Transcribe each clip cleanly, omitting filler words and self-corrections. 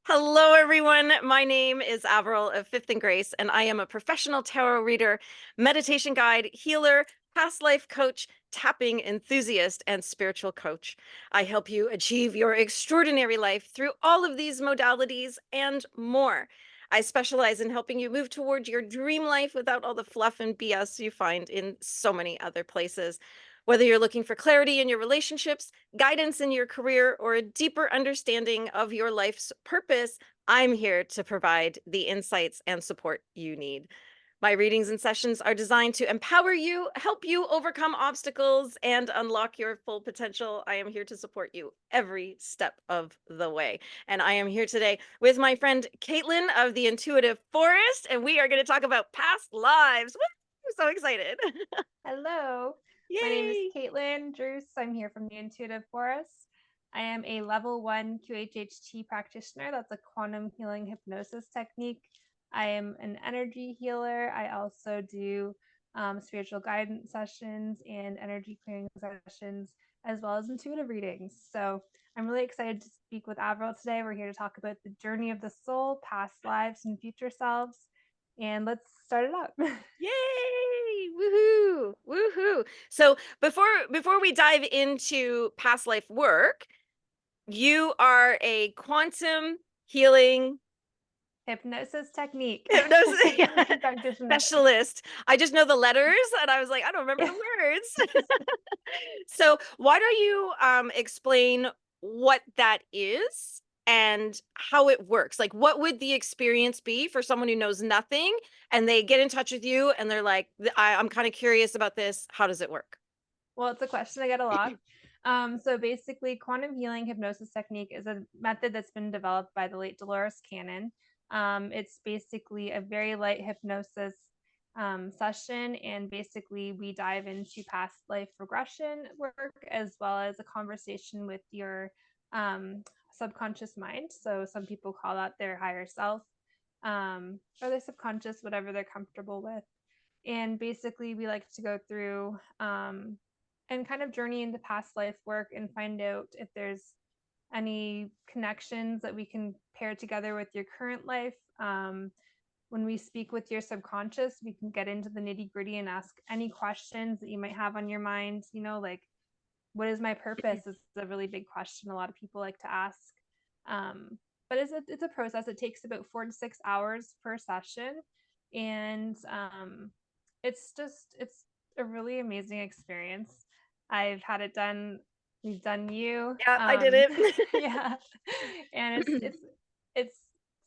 Hello, everyone. My name is Avril of Fifth and Grace, and I am a professional tarot reader, meditation guide, healer, past life coach, tapping enthusiast, and spiritual coach. I help you achieve your extraordinary life through all of these modalities and more. I specialize in helping you move toward your dream life without all the fluff and BS you find in so many other places. Whether you're looking for clarity in your relationships, guidance in your career, or a deeper understanding of your life's purpose, I'm here to provide the insights and support you need. My readings and sessions are designed to empower you, help you overcome obstacles, and unlock your full potential. I am here to support you every step of the way. And I am here today with my friend Caitlyn of the Intuitive Forest, and we are going to talk about past lives. Woo! I'm so excited. Hello, my name is Yay! Caitlyn Druce. I'm here from the Intuitive Forest. I am a level 1 QHHT practitioner. That's a quantum healing hypnosis technique. I am an energy healer. I also do spiritual guidance sessions and energy clearing sessions, as well as intuitive readings. So I'm really excited to speak with Avril today. We're here to talk about the journey of the soul, past lives, and future selves. And let's start it up. Yay! Woohoo! Woohoo! So before we dive into past life work, you are a quantum healing Hypnosis technique. hypnosis Practitioner. specialist. I just know the letters, and I was like, I don't remember the words. So why don't you explain what that is and how it works? Like, what would the experience be for someone who knows nothing and they get in touch with you and they're like, I'm kind of curious about this. How does it work? Well, it's a question I get a lot. So basically, quantum healing hypnosis technique is a method that's been developed by the late Dolores Cannon. It's basically a very light hypnosis session, and basically we dive into past life regression work as well as a conversation with your subconscious mind. So some people call that their higher self, or their subconscious, whatever they're comfortable with. And basically, we like to go through and kind of journey into past life work and find out if there's any connections that we can pair together with your current life. When we speak with your subconscious, we can get into the nitty gritty and ask any questions that you might have on your mind. Like, what is my purpose? It's a really big question a lot of people like to ask. But it's a process. It takes about 4 to 6 hours per session, and it's a really amazing experience. I've had it done. We've done you. Yeah, I did it. Yeah, and it's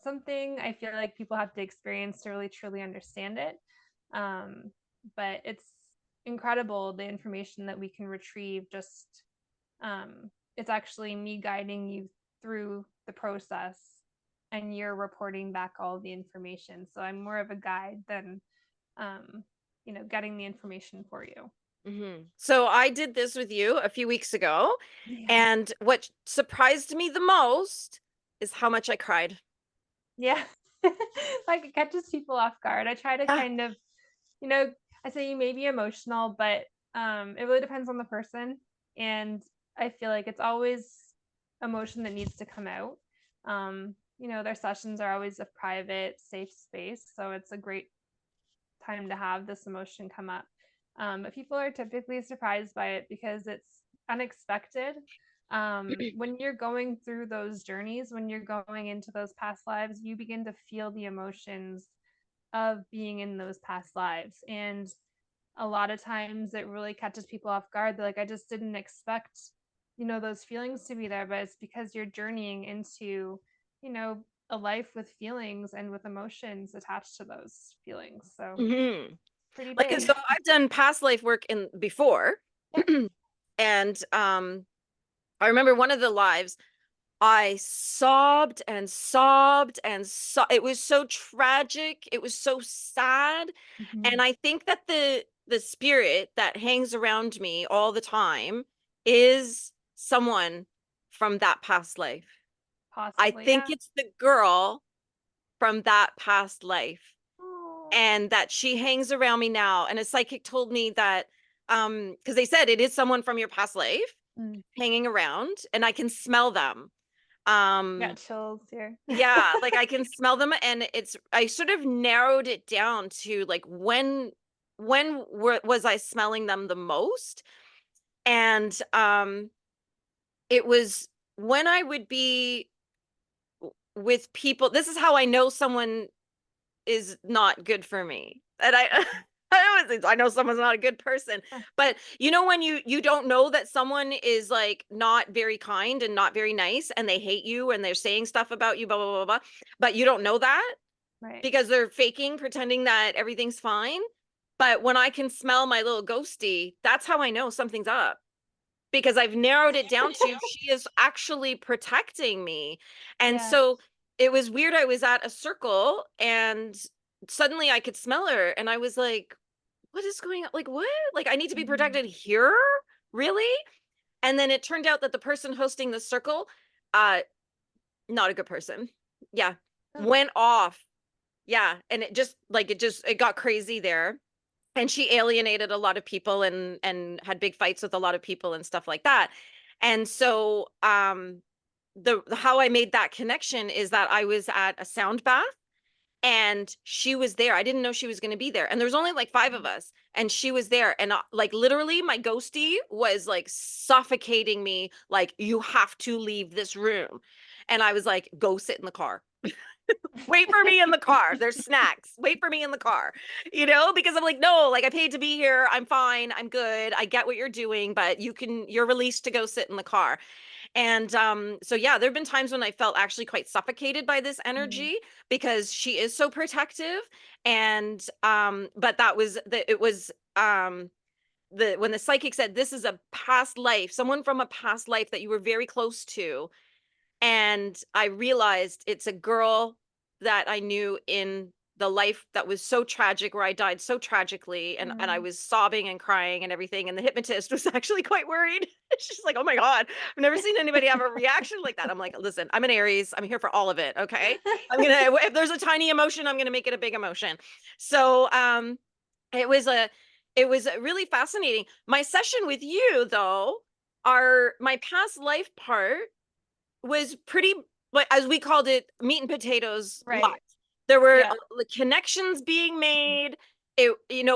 something I feel like people have to experience to really truly understand it. But it's incredible the information that we can retrieve. Just it's actually me guiding you through the process, and you're reporting back all the information. So I'm more of a guide than getting the information for you. So I did this with you a few weeks ago, Yeah. and what surprised me the most is how much I cried. Yeah. Like it catches people off guard. I try to Yeah. kind of, you know, I say you may be emotional, but it really depends on the person. And I feel like it's always emotion that needs to come out. Their sessions are always a private, safe space. So it's a great time to have this emotion come up. But people are typically surprised by it because it's unexpected. When you're going through those journeys, when you're going into those past lives, you begin to feel the emotions of being in those past lives. And a lot of times it really catches people off guard. They're like, I just didn't expect, those feelings to be there. But it's because you're journeying into, you know, a life with feelings and with emotions attached to those feelings. So hmm pretty Like, big. so I've done past life work in before, Yep. and I remember one of the lives, I sobbed and sobbed and it was so tragic. It was so sad. Mhm. And I think that the spirit that hangs around me all the time is someone from that past life. I Possibly, think yeah. it's the girl from that past life, Oh. and that she hangs around me now. And a psychic told me that because they said it is someone from your past life Mm. hanging around, and I can smell them. Got chills here. Yeah, like I can smell them, and I sort of narrowed it down to like was I smelling them the most? And it was when I would be with people. This is how I know someone is not good for me. And I know someone's not a good person, but you know when you don't know that someone is like not very kind and not very nice and they hate you and they're saying stuff about you, blah blah blah blah, but you don't know that Right. because they're faking, pretending that everything's fine. But when I can smell my little ghosty, that's how I know something's up, because I've narrowed it down to she is actually protecting me. And Yes. so it was weird. I was at a circle and suddenly I could smell her and I was like, what is going on? Like, what? Like, I need to be Mhm. protected here? Really? And then it turned out that the person hosting the circle, uh, not a good person. Yeah. Oh. Went off. Yeah. And it got crazy there, and she alienated a lot of people and had big fights with a lot of people and stuff like that. And so the how I made that connection is that I was at a sound bath and she was there. I didn't know she was going to be there, and there was only like 5 of Mhm. us, and she was there, and like literally my ghostie was like suffocating me, like, you have to leave this room. And I was like, go sit in the car. Wait for me in the car. There's snacks. Wait for me in the car. Because I'm like, no, like I paid to be here. I'm fine. I'm good. I get what you're doing, but you're released to go sit in the car. And so yeah, there've been times when I felt actually quite suffocated by this Mhm. energy because she is so protective. And but that was the it was the when the psychic said this is a past life, someone from a past life that you were very close to, and I realized it's a girl that I knew in the life that was so tragic, where I died so tragically, and I Mm. was sobbing and crying and everything, and the hypnotist was actually quite worried. She's like, "Oh my god, I've never seen anybody have a reaction like that." I'm like, "Listen, I'm an Aries. I'm here for all of it, okay? If there's a tiny emotion, I'm going to make it a big emotion." So, it was a really fascinating. My session with you though, my past life part was pretty, like, as we called it, meat and potatoes live. Right. There were, Yeah. connections being Mhm. made,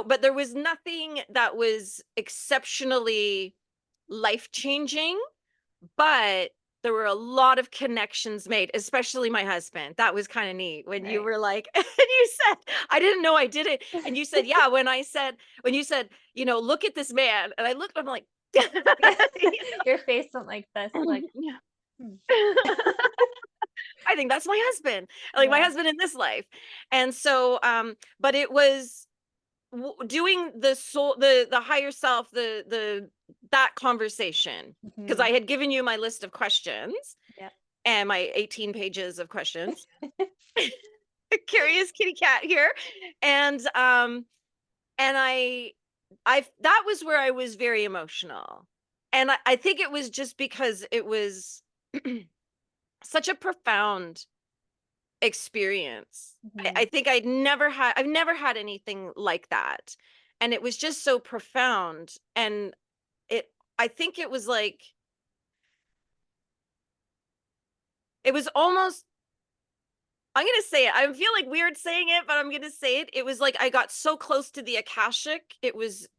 but there was nothing that was exceptionally life-changing, but there were a lot of connections made, especially my husband. That was kinda neat when you Right. were like and you said, "I didn't know I did it," and you said, "Yeah," when you said, "Look at this man," and I looked, I'm like, Yeah. Your face went like this, like, yeah. "Hmm." I think that's my husband, like my Yeah. husband in this life. And so, but it was doing the soul, the higher self, that conversation, because I Mhm. had given you my list of questions Yep. and my 18 pages of questions. Curious kitty cat here. And that was where I was very emotional. And I think it was just because it was such a profound experience. I Mhm. think I've never had anything like that. And it was just so profound. And it I think it was like it was almost I'm gonna say it. I feel like weird saying it, but I'm gonna say it. It was like I got so close to the Akashic.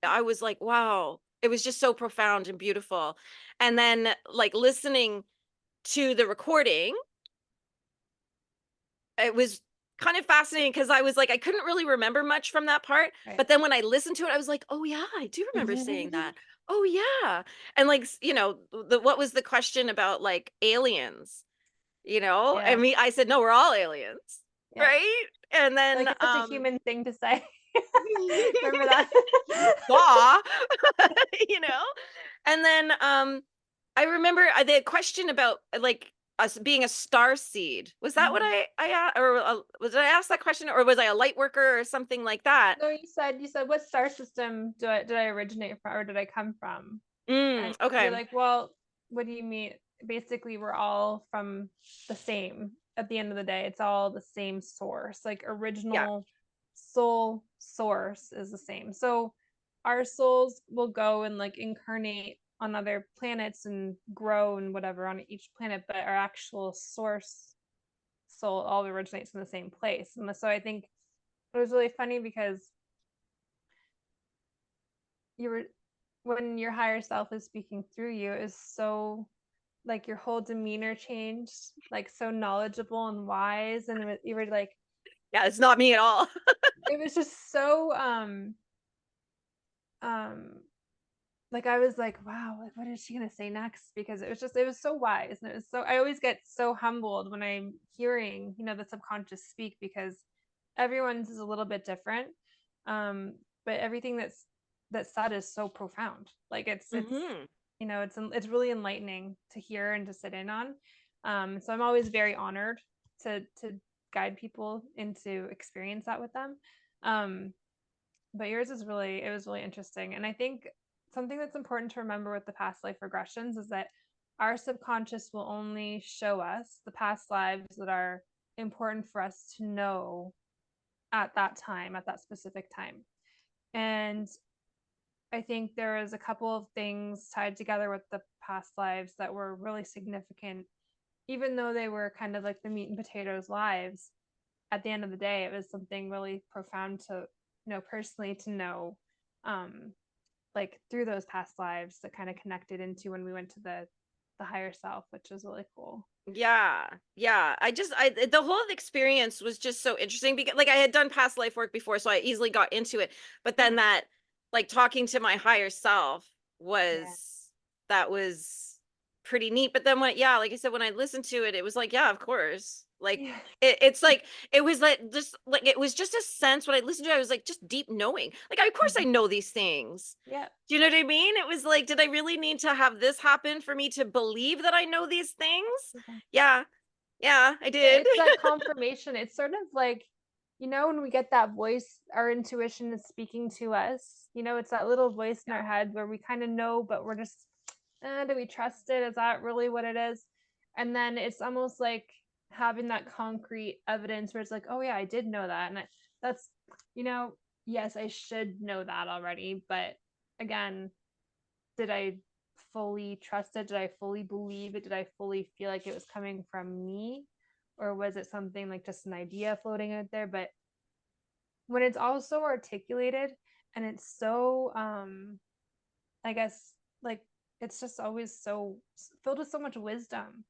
I was like, wow. It was just so profound and beautiful. And then like listening to the recording, it was kind of fascinating because I was like, I couldn't really remember much from that part. Right. But then when I listened to it, I was like, oh yeah, I do remember saying that. Oh yeah. And like, what was the question about like aliens? I Yeah. mean, I said, no, we're all aliens. Yeah. Right. And then, Like, it's such a human thing to say. Remember that? Bah, you know? And then, I remember the question about like us being a star seed. Was that what Mhm. was I asked that question, or was I a light worker or something like that? No, you said, "What star system did I originate from or did I come from?" And you're Okay. like, "Well, what do you mean?" Basically, we're all from the same at the end of the day. It's all the same source. Like Yeah. original soul source is the same. So our souls will go and like incarnate on other planets and grow and whatever on each planet, but our actual source soul all originates in the same place. And so I think it was really funny because you were when your higher self is speaking through you is so like your whole demeanor changed, like so knowledgeable and wise, and you were like, Yeah, it's not me at all. it was just so um like I was like, wow, like what is she gonna say next? Because it was so wise, and it was so I always get so humbled when I'm hearing, the subconscious speak, because everyone's is a little bit different. Um, but everything that's said is so profound. Like it's Hmm. it's really enlightening to hear and to sit in on. So I'm always very honored to guide people into experience that with them. Um, but yours is really it was really interesting, and I think something that's important to remember with the past life regressions is that our subconscious will only show us the past lives that are important for us to know at that time, at that specific time. And I think there is a couple of things tied together with the past lives that were really significant, even though they were kind of like the meat and potatoes lives. At the end of the day, it was something really profound to, personally to know, um, like through those past lives that kind of connected into when we went to the higher self, which was really cool. Yeah. Yeah. The whole experience was just so interesting because like I had done past life work before, so I easily got into it. But then Yeah. that like talking to my higher self Yeah. was that was pretty neat. But then yeah, like I said, when I listened to it, it was like, yeah, of course. Like Yeah. it's like it was like just like it was just a sense when I listened to it, I was like just deep knowing. Like of course I Mhm. know these things. Yeah. Do you know what I mean? It was like, did I really need to have this happen for me to believe that I know these things? Yeah. Yeah. Yeah, I Yeah, did. it's that confirmation. It's sort of like, when we get that voice, our intuition is speaking to us. It's that little voice in our head where we kind of know, but we're just, do we trust it? Is that really what it is? And then it's almost like having that concrete evidence where it's like, oh yeah, I did know that. And that's, you know, yes, I should know that already. But again, did I fully trust it? Did I fully believe it? Did I fully feel like it was coming from me? Or was it something like just an idea floating out there? But when it's all so articulated and it's so I guess like it's just always so filled with so much wisdom.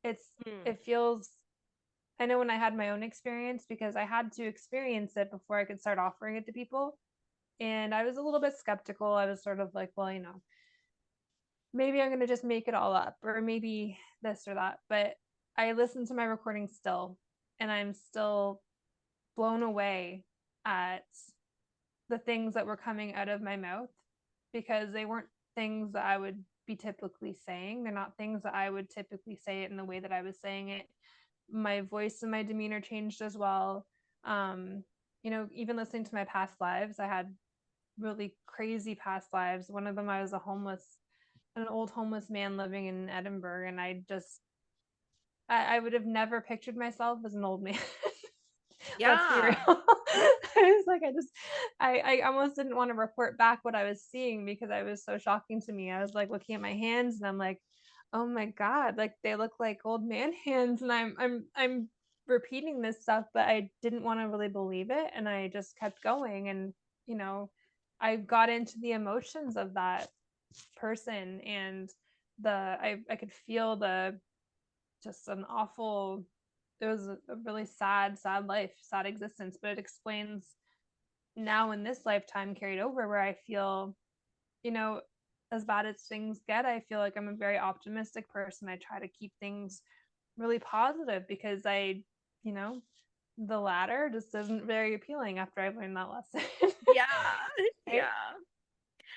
It's Mm. it feels I know when I had my own experience, because I had to experience it before I could start offering it to people. And I was a little bit skeptical. I was sort of like, well, maybe I'm going to just make it all up, or maybe this or that. But I listen to my recording still, and I'm still blown away at the things that were coming out of my mouth, because they weren't things that I would be typically saying. They're not things that I would typically say it in the way that I was saying it. My voice and my demeanor changed as well. Um, even listening to my past lives, I had really crazy past lives. One of them, I was an old homeless man living in Edinburgh, and I would have never pictured myself as an old man. Let's be real. Yeah. I was like, I almost didn't want to report back what I was seeing, because I was so shocking to me. I was like looking at my hands, and I'm like, oh my God, like they look like old man hands. And I'm repeating this stuff, but I didn't want to really believe it. And I just kept going. And, you know, I got into the emotions of that person, and I could feel the just an awful it was a really sad life, sad existence, but it explains now in this lifetime carried over, where I feel, you know, as bad as things get, I feel like I'm a very optimistic person. I try to keep things really positive, because you know, the latter just isn't very appealing after I've learned that lesson. Yeah. Right? Yeah.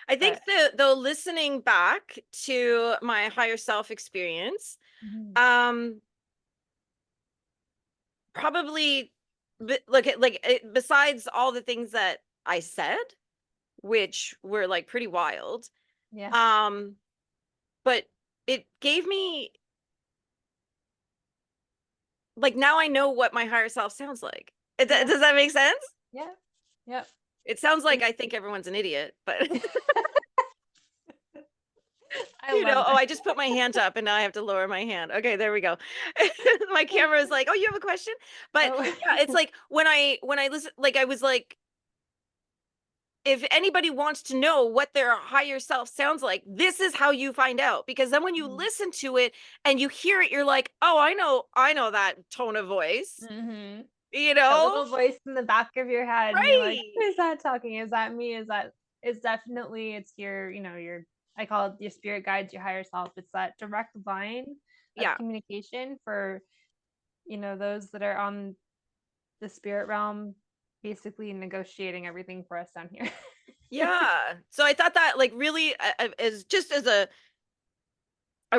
I think But the listening back to my higher self experience, mhm. um, probably besides all the things that I said, which were like pretty wild, Yeah. um, but it gave me like now I know what my higher self sounds like. Yeah. Does that make sense? Yeah. Yep. It sounds like And I think everyone's an idiot, but I love Oh, that. I just put my hand up and now I have to lower my hand. Okay, there we go. My camera is like, oh, you have a question? But Oh. yeah, it's like when I listen, like I was like, if anybody wants to know what their higher self sounds like, this is how you find out. Because then when you Mhm. listen to it and you hear it, you're like, oh, I know that tone of voice, Mhm. you That know? little voice in the back of your head, and you're like, Right. "Who is that talking? Is that me? Is that?" It's definitely it's your, your I call it your spirit guides, your higher self. It's that direct line of Yeah. communication for, those that are on the spirit realm, basically negotiating everything for us down here. Yeah. So I thought that like really as just as a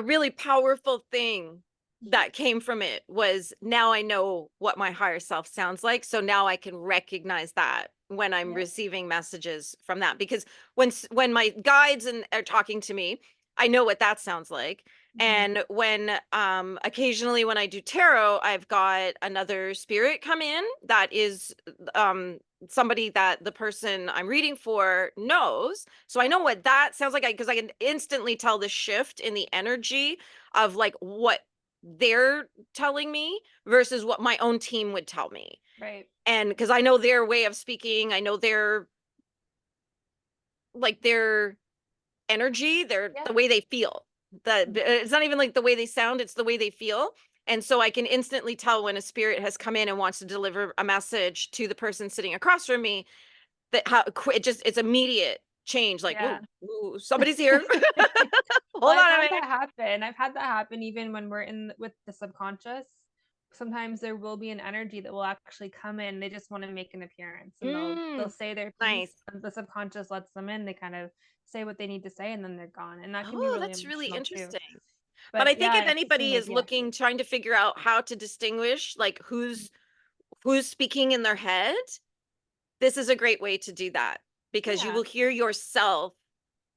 really powerful thing Mhm. that came from it was now I know what my higher self sounds like. So now I can recognize that when I'm Yep. receiving messages from that because when my guides and are talking to me, I know what that sounds like. Mhm. And when occasionally when I do tarot, I've got another spirit come in that is um somebody that the person I'm reading for knows. So I know what that sounds like because I can instantly tell the shift in the energy of like what they're telling me versus what my own team would tell me. Right. And because I know their way of speaking, I know their energy, their Yep. the way they feel. It's not even like the way they sound, it's the way they feel. And so I can instantly tell when a spirit has come in and wants to deliver a message to the person sitting across from me that how it's immediate change like Yeah. whoa, whoa somebody's here. Well, Hold on a minute. I've had that happen even when we're in with the subconscious. Sometimes there will be an energy that will actually come in. They just want to make an appearance, and they'll Mm, say their piece, nice. and the subconscious lets them in. They kind of say what they need to say, and then they're gone. And that can be Oh, really that's really emotional too. interesting. But I But think yeah, if it's the same anybody is idea. looking trying to figure out how to distinguish like who's speaking in their head, this is a great way to do that because you Yeah, will hear yourself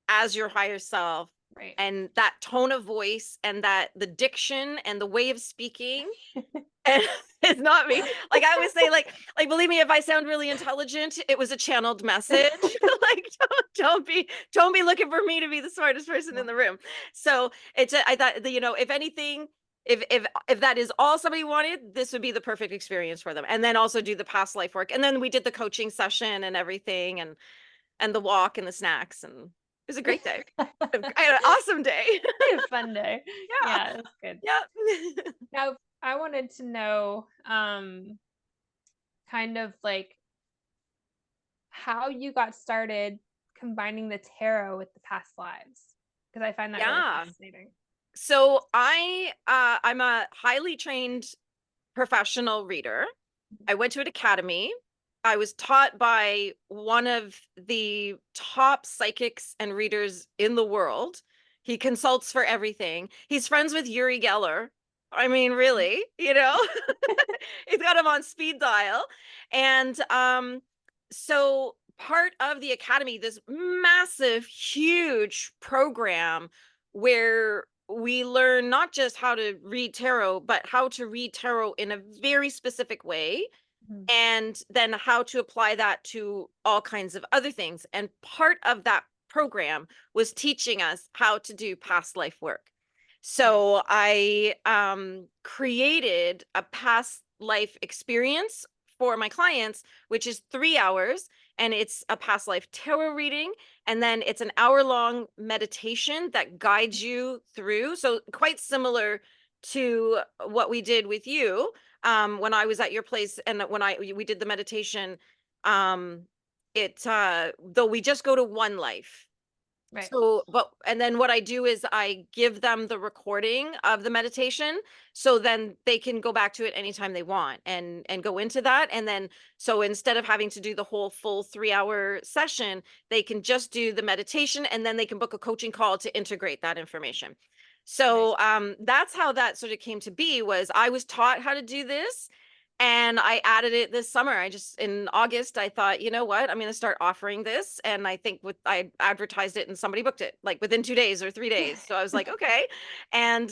as your higher self right. and that tone of voice and that the diction and the way of speaking and it's not me. Like I always say, like believe me, if I sound really intelligent, it was a channeled message. Like don't be looking for me to be the smartest person in No. the room. So I thought that, if anything, if that is all somebody wanted, this would be the perfect experience for them. And then also do the past life work. And then we did the coaching session and everything and the walk and the snacks and it was a great day. I had an awesome day. A fun day. Yeah. Yeah, that's good. Yeah. Now, I wanted to know, kind of like how you got started combining the tarot with the past lives, because I find that really Yeah. fascinating. So I'm a highly trained professional reader. I went to an academy. I was taught by one of the top psychics and readers in the world. He consults for everything. He's friends with Uri Geller. I mean, really, he's got him on speed dial. And so part of the academy, this massive, huge program where we learn not just how to read tarot, but how to read tarot in a very specific way Mhm. and then how to apply that to all kinds of other things. And part of that program was teaching us how to do past life work. Nice. So I created a past life experience for my clients, which is 3 hours, and it's a past life tarot reading. And then it's an hour long meditation that guides you through. So, quite similar to what we did with you when I was at your place and when we did the meditation. It though we just go to one life, Right. so, but and then what I do is I give them the recording of the meditation so then they can go back to it anytime they want and go into that. And then so instead of having to do the whole full 3 hour session, they can just do the meditation and then they can book a coaching call to integrate that information. Nice. So that's how that sort of came to be was I was taught how to do this and I added it this summer. I just in August, I thought, you know what? I'm going to start offering this. And I think I advertised it and somebody booked it like within 2 days or 3 days. So I was like, okay. And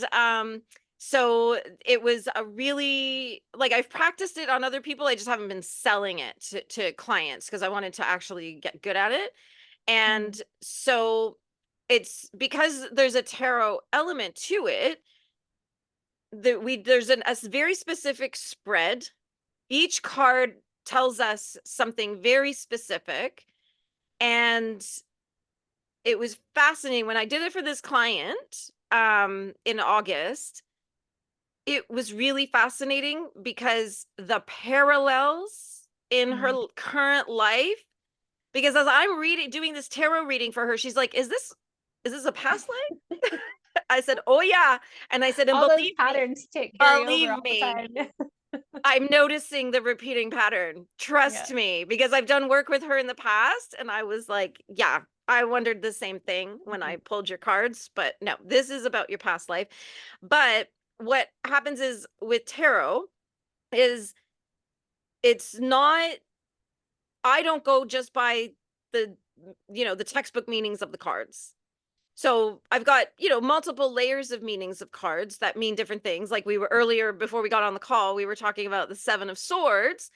so it was a really like I've practiced it on other people. I just haven't been selling it to clients because I wanted to actually get good at it. Mhm. And so it's because there's a tarot element to it. There's a very specific spread. Each card tells us something very specific, and it was fascinating when I did it for this client in August. It was really fascinating because the parallels in her current life, because as I'm doing this tarot reading for her, she's like, is this a past life? I said, oh yeah. And I said, and All those patterns carry over all believe the me, time. I'm noticing the repeating pattern. Trust Yeah. me, because I've done work with her in the past, and I was like, yeah, I wondered the same thing when I pulled your cards, but no, this is about your past life. But what happens is with tarot is it's not, I don't go just by the the textbook meanings of the cards. So I've got, multiple layers of meanings of cards that mean different things. Like we were earlier before we got on the call, we were talking about the 7 of swords.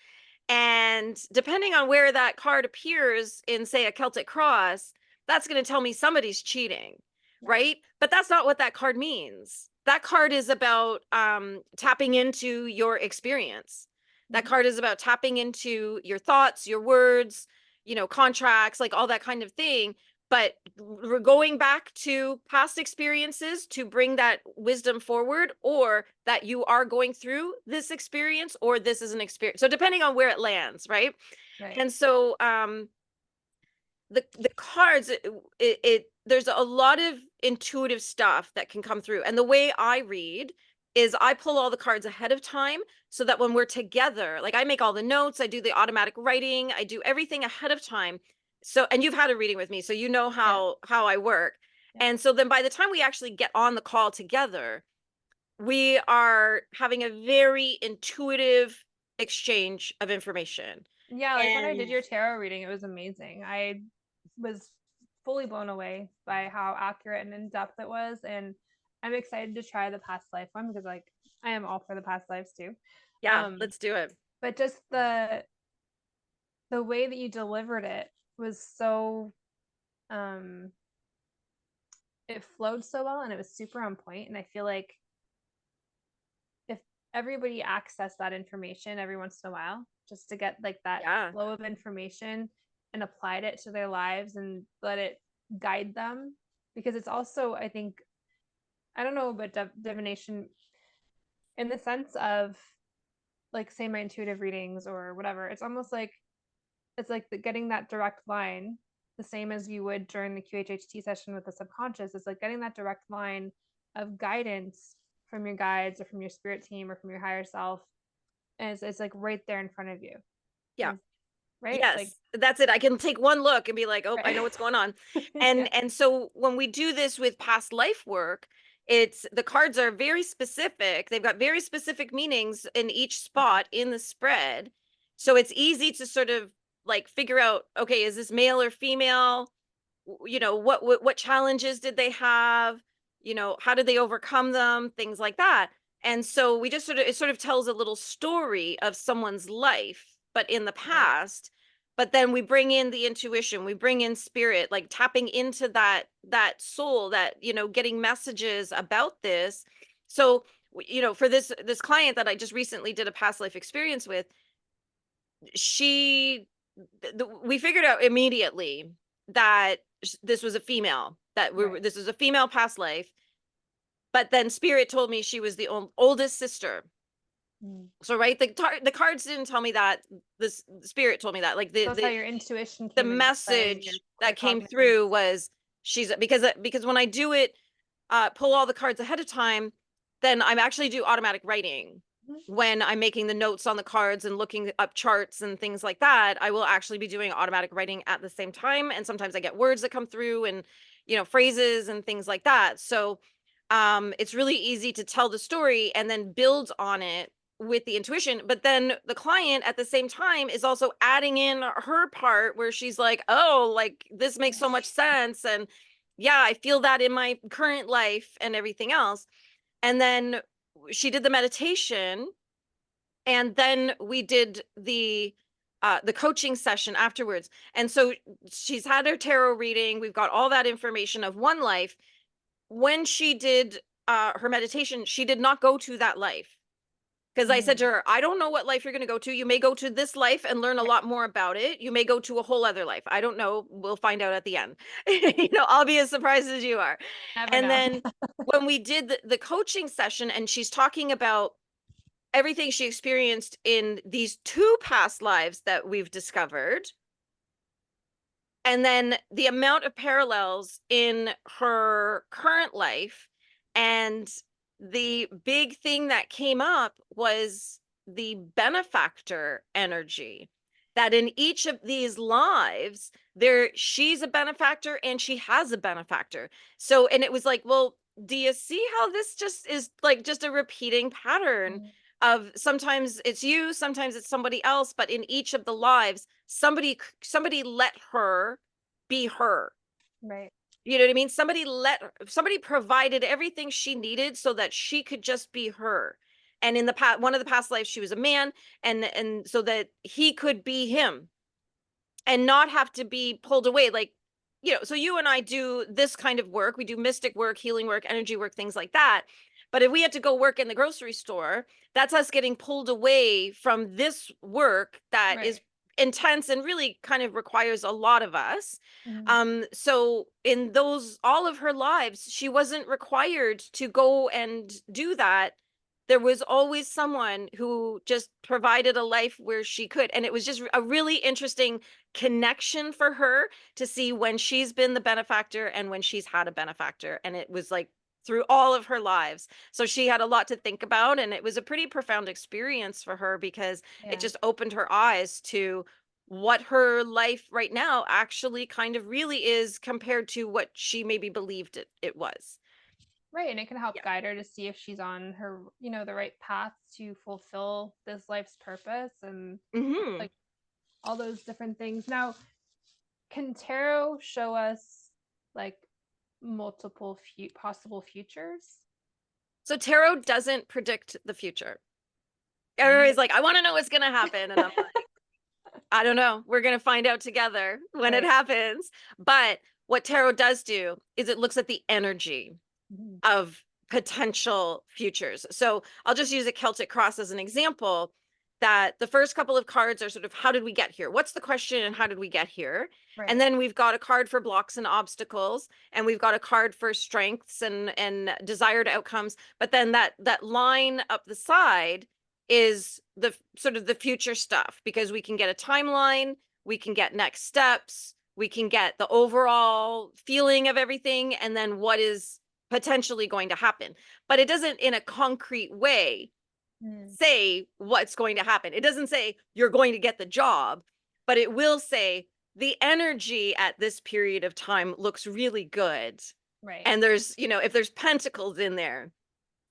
And depending on where that card appears in, say, a Celtic cross, that's going to tell me somebody's cheating, right? But that's not what that card means. That card is about tapping into your experience. That card is about tapping into your thoughts, your words, contracts, like all that kind of thing. But we're going back to past experiences to bring that wisdom forward, or that you are going through this experience, or this is an experience. So depending on where it lands, right? Right. And so the cards, there's a lot of intuitive stuff that can come through. And the way I read is I pull all the cards ahead of time so that when we're together, like I make all the notes, I do the automatic writing, I do everything ahead of time. So, and you've had a reading with me, so you know Yeah. how I work. Yeah. And so then by the time we actually get on the call together, we are having a very intuitive exchange of information. Yeah, like when I did And your tarot reading, it was amazing. I was fully blown away by how accurate and in depth it was, and I'm excited to try the past life one because like I am all for the past lives too. yeah, Um, let's do it. but just the way that you delivered it was so um it flowed so well and it was super on point, and I feel like if everybody accessed that information every once in a while just to get like that Yeah. flow of information and applied it to their lives and let it guide them, because it's also, I think, I don't know about divination in the sense of like say my intuitive readings or whatever. It's almost like getting that direct line, the same as you would during the QHHT session with the subconscious. It's like getting that direct line of guidance from your guides or from your spirit team or from your higher self, and it's like right there in front of you. Yeah. Is right? Like Yes, that's it. I can take one look and be like, "Oh, I know right. what's going on." Yeah. And so when we do this with past life work, it's the cards are very specific. They've got very specific meanings in each spot in the spread. So it's easy to sort of like figure out, okay, is this male or female? What challenges did they have? How did they overcome them? Things like that. And so we just it sort of tells a little story of someone's life, but in the Right. past. But then we bring in the intuition, we bring in spirit, like tapping into that soul, that getting messages about this. So for this client that I just recently did a past life experience with, she we figured out immediately that this was a female, Right. this was a female past life. But then spirit told me she was the oldest sister. Mm. So right, the cards didn't tell me that. The spirit told me that, like So that's how your intuition the came into play, your message that came claircognizance. through was she's, because when I do it, pull all the cards ahead of time, then I'm actually do automatic writing. Mhm. When I'm making the notes on the cards and looking up charts and things like that, I will actually be doing automatic writing at the same time. And sometimes I get words that come through, and phrases and things like that. So it's really easy to tell the story and then build on it with the intuition. But then the client at the same time is also adding in her part where she's like, oh, like this makes so much sense, and yeah, I feel that in my current life and everything else. And then she did the meditation, and then we did the the coaching session afterwards. And so she's had her tarot reading. We've got all that information of one life. When she did her meditation, she did not go to that life. Because I said to Mm. her, I don't know what life you're going to go to. You may go to this life and learn a Right. lot more about it. You may go to a whole other life. I don't know. We'll find out at the end. I'll be as surprised as you are. Never And know. then when we did the coaching session, and she's talking about everything she experienced in these two past lives that we've discovered, and then the amount of parallels in her current life, and the big thing that came up was the benefactor energy, that in each of these lives there she's a benefactor and she has a benefactor. So, and it was like, well, do you see how this just is like just a repeating pattern Mhm. of sometimes it's you, sometimes it's somebody else, but in each of the lives somebody let her be her. Right. You know what I mean? Somebody provided everything she needed so that she could just be her. And in the past, one of the past lives, she was a man, and so that he could be him and not have to be pulled away. Like, so you and I do this kind of work. We do mystic work, healing work, energy work, things like that. But if we had to go work in the grocery store, that's us getting pulled away from this work that is Right. intense and really kind of requires a lot of us. Mhm. So in those all of her lives, she wasn't required to go and do that. There was always someone who just provided a life where she could. And it was just a really interesting connection for her to see when she's been the benefactor and when she's had a benefactor. And it was like through all of her lives. So she had a lot to think about. And it was a pretty profound experience for her because it Yeah. just opened her eyes to what her life right now actually kind of really is compared to what she maybe believed it was. Right. And it can help Yeah. guide her to see if she's on her, the right path to fulfill this life's purpose and Hmm. like all those different things. Now, can tarot show us like multiple possible futures? So tarot doesn't predict the future. Mm. Everybody's like, I want to know what's going to happen. And I'm like, I don't know. We're going to find out together when it Right. happens. But what tarot does do is it looks at the energy Mhm. of potential futures. So I'll just use a Celtic cross as an example, that the first couple of cards are sort of how did we get here? What's the question and how did we get here? And Right. then we've got a card for blocks and obstacles, and we've got a card for strengths and desired outcomes. But then that line up the side is the sort of the future stuff, because we can get a timeline, we can get next steps, we can get the overall feeling of everything, and then what is potentially going to happen. But it doesn't in a concrete way Mm. say what's going to happen. It doesn't say you're going to get the job, but it will say the energy at this period of time looks really good. Right. And there's, if there's pentacles in there,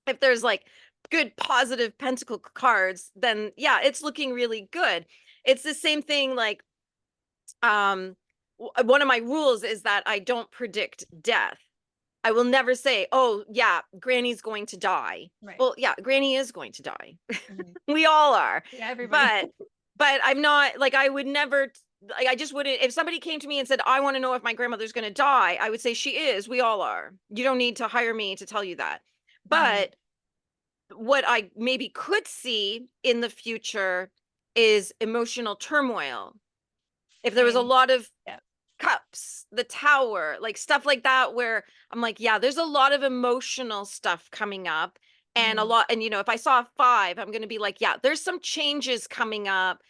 if there's like good positive pentacle cards, then yeah, it's looking really good. It's the same thing like one of my rules is that I don't predict death. I will never say, "Oh, yeah, Granny's going to die." Right. Well, yeah, Granny is going to die. Mhm. We all are. Yeah, everybody. But I'm not like I would never like I just wouldn't if somebody came to me and said, "I want to know if my grandmother's going to die." I would say she is. We all are. You don't need to hire me to tell you that. Mhm. But what I maybe could see in the future is emotional turmoil. If there was a Same. lot of Yeah. cups, the tower, like stuff like that, where I'm like, yeah, there's a lot of emotional stuff coming up. And a Mhm. lot, and if I saw a five, I'm going to be like, yeah, there's some changes coming up,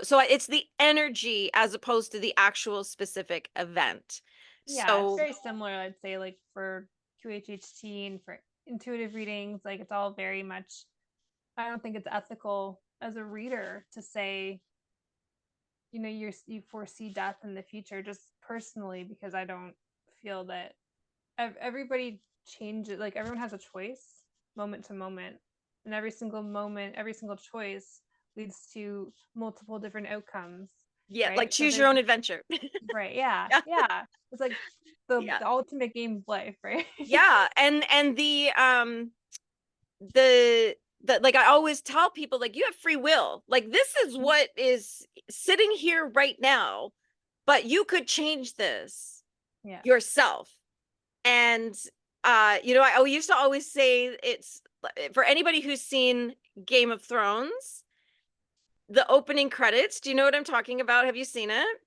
so it's the energy as opposed to the actual specific event. Yeah, it's So, very similar, I'd say, like for QHHT and for intuitive readings, like it's all very much, I don't think it's ethical as a reader to say, you foresee death in the future just personally, because I don't feel that everybody changes, like everyone has a choice moment to moment, and every single moment, every single choice leads to multiple different outcomes, yeah, like right? So choose your there's own adventure. right, yeah, Yeah. yeah. It's like the Yeah. the ultimate game of life, right? Yeah. And the that, like, I always tell people, like, you have free will. Like, this is Mhm. what is sitting here right now, but you could change this Yeah. yourself. And I used to always say it's for anybody who's seen Game of Thrones, the opening credits. Do you know what I'm talking about? Have you seen it?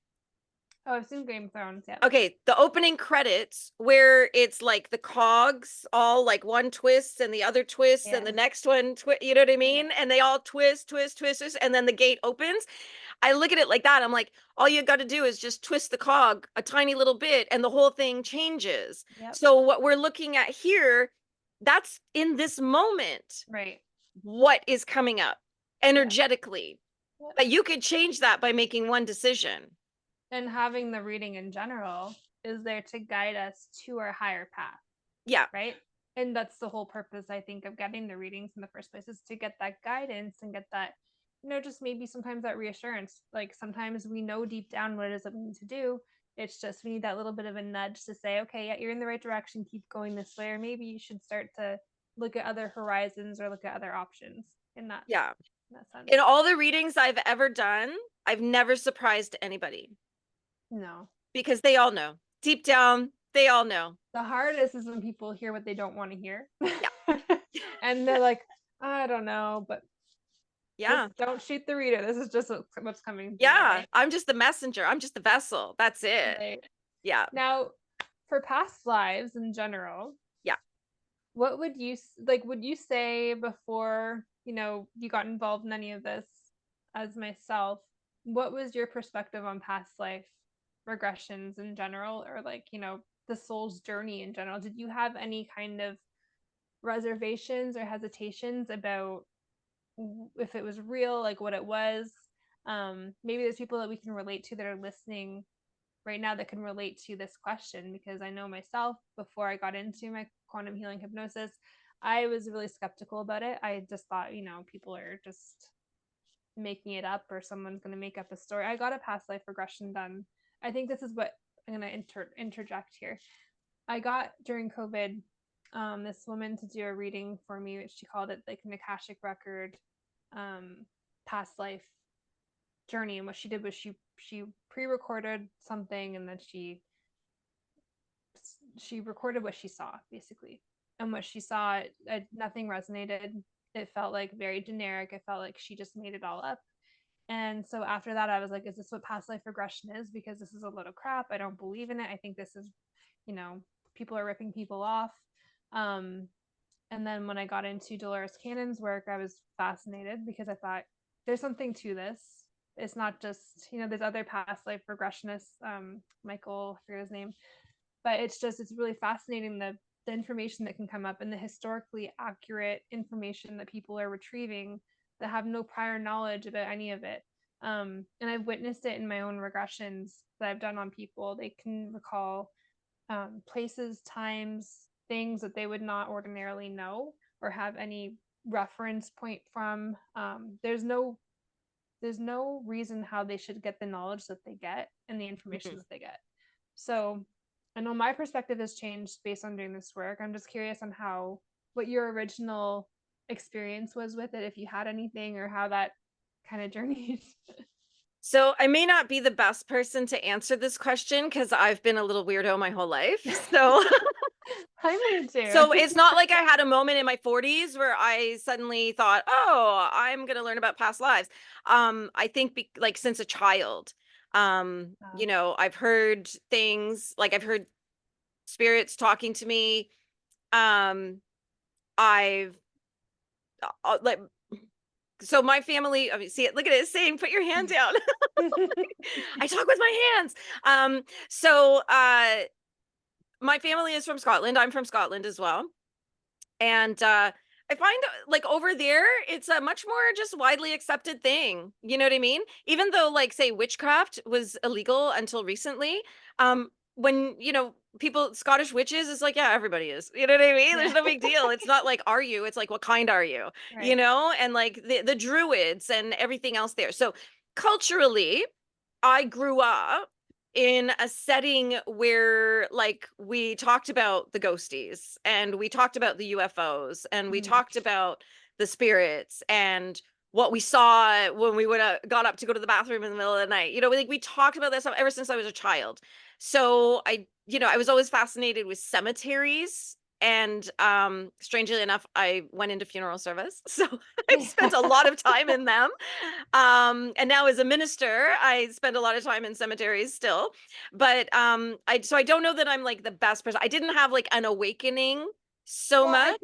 Oh, I've seen Game of Thrones, yeah. Okay, the opening credits where it's like the cogs all like one twists and the other twists and Yeah. the next one you know what I Yeah. mean? And they all twist, twist, twist, twist, and then the gate opens. I look at it like that. I'm like, all you got to do is just twist the cog a tiny little bit and the whole thing changes. Yep. So what we're looking at here, that's in this moment Right. what is coming up Yeah. energetically. Yep. But you could change that by making one decision. And having the reading in general is there to guide us to our higher path, Yeah. right? And that's the whole purpose, I think, of getting the readings in the first place, is to get that guidance and get that, just maybe sometimes that reassurance. Like sometimes we know deep down what it is that we need to do. It's just we need that little bit of a nudge to say, okay, yeah, you're in the right direction, keep going this way, or maybe you should start to look at other horizons or look at other options in that Yeah. in that sense. In all the readings I've ever done, I've never surprised anybody No. because they all know. Deep down, they all know. The hardest is when people hear what they don't want to hear. Yeah. And they're like, I don't know, but just Yeah. don't shoot the reader. This is just what's coming through, Yeah. right? I'm just the messenger. I'm just the vessel. That's it. Right. Yeah. Now, for past lives in general, Yeah. what would you like? Would you say before you got involved in any of this, as myself? What was your perspective on past life regressions in general, or like the soul's journey in general? Did you have any kind of reservations or hesitations about if it was real, like what it was? Maybe there's people that we can relate to that are listening right now that can relate to this question, because I know myself, before I got into my quantum healing hypnosis, I was really skeptical about it. I just thought, people are just making it up, or someone's going to make up a story. I got a past life regression done. I think this is what I'm going to interject here. I got during COVID this woman to do a reading for me, which she called it like an Akashic record, past life journey. And what she did was she pre-recorded something, and then she recorded what she saw basically. And what she saw, nothing resonated. It felt like very generic. It felt like she just made it all up. And so after that, I was like, is this what past life regression is? Because this is a load of crap. I don't believe in it. I think this is, people are ripping people off. Um, and then when I got into Dolores Cannon's work, I was fascinated because I thought there's something to this. It's not just, there's other past life regressionists, Michael, I forget his name, but it's really fascinating the information that can come up and the historically accurate information that people are retrieving that have no prior knowledge about any of it. And I've witnessed it in my own regressions that I've done on people. They can recall places, times, things that they would not ordinarily know or have any reference point from. There's no reason how they should get the knowledge that they get and the information Mhm. that they get. So I know my perspective has changed based on doing this work. I'm just curious on what your original experience was with it, if you had anything, or how that kind of journeyed. So I may not be the best person to answer this question because I've been a little weirdo my whole life. So I me so too. it's not like I had a moment in my 40s where I suddenly thought, "Oh, I'm going to learn about past lives." I think like since a child, I've heard things, like I've heard spirits talking to me. I've like so my family, I mean, see it, look at it, it's saying put your hand down. I talk with my hands. So my family is from Scotland. I'm from Scotland as well. And I find like over there, it's a much more just widely accepted thing. You know what I mean? Even though, like, say, witchcraft was illegal until recently, when people Scottish witches is like, yeah, everybody is. You know what I mean? There's Yeah. no big deal. It's not like, are you? It's like, what kind are you? Right. And like the druids and everything else there. So culturally, I grew up in a setting where, like, we talked about the ghosties and we talked about the UFOs and we Mhm. talked about the spirits and what we saw when we would have got up to go to the bathroom in the middle of the night. Like we talked about that stuff ever since I was a child. So I was always fascinated with cemeteries. And strangely enough, I went into funeral service. So I've spent a lot of time in them. And now as a minister, I spend a lot of time in cemeteries still. But I don't know that I'm like the best person. I didn't have like an awakening so Well, much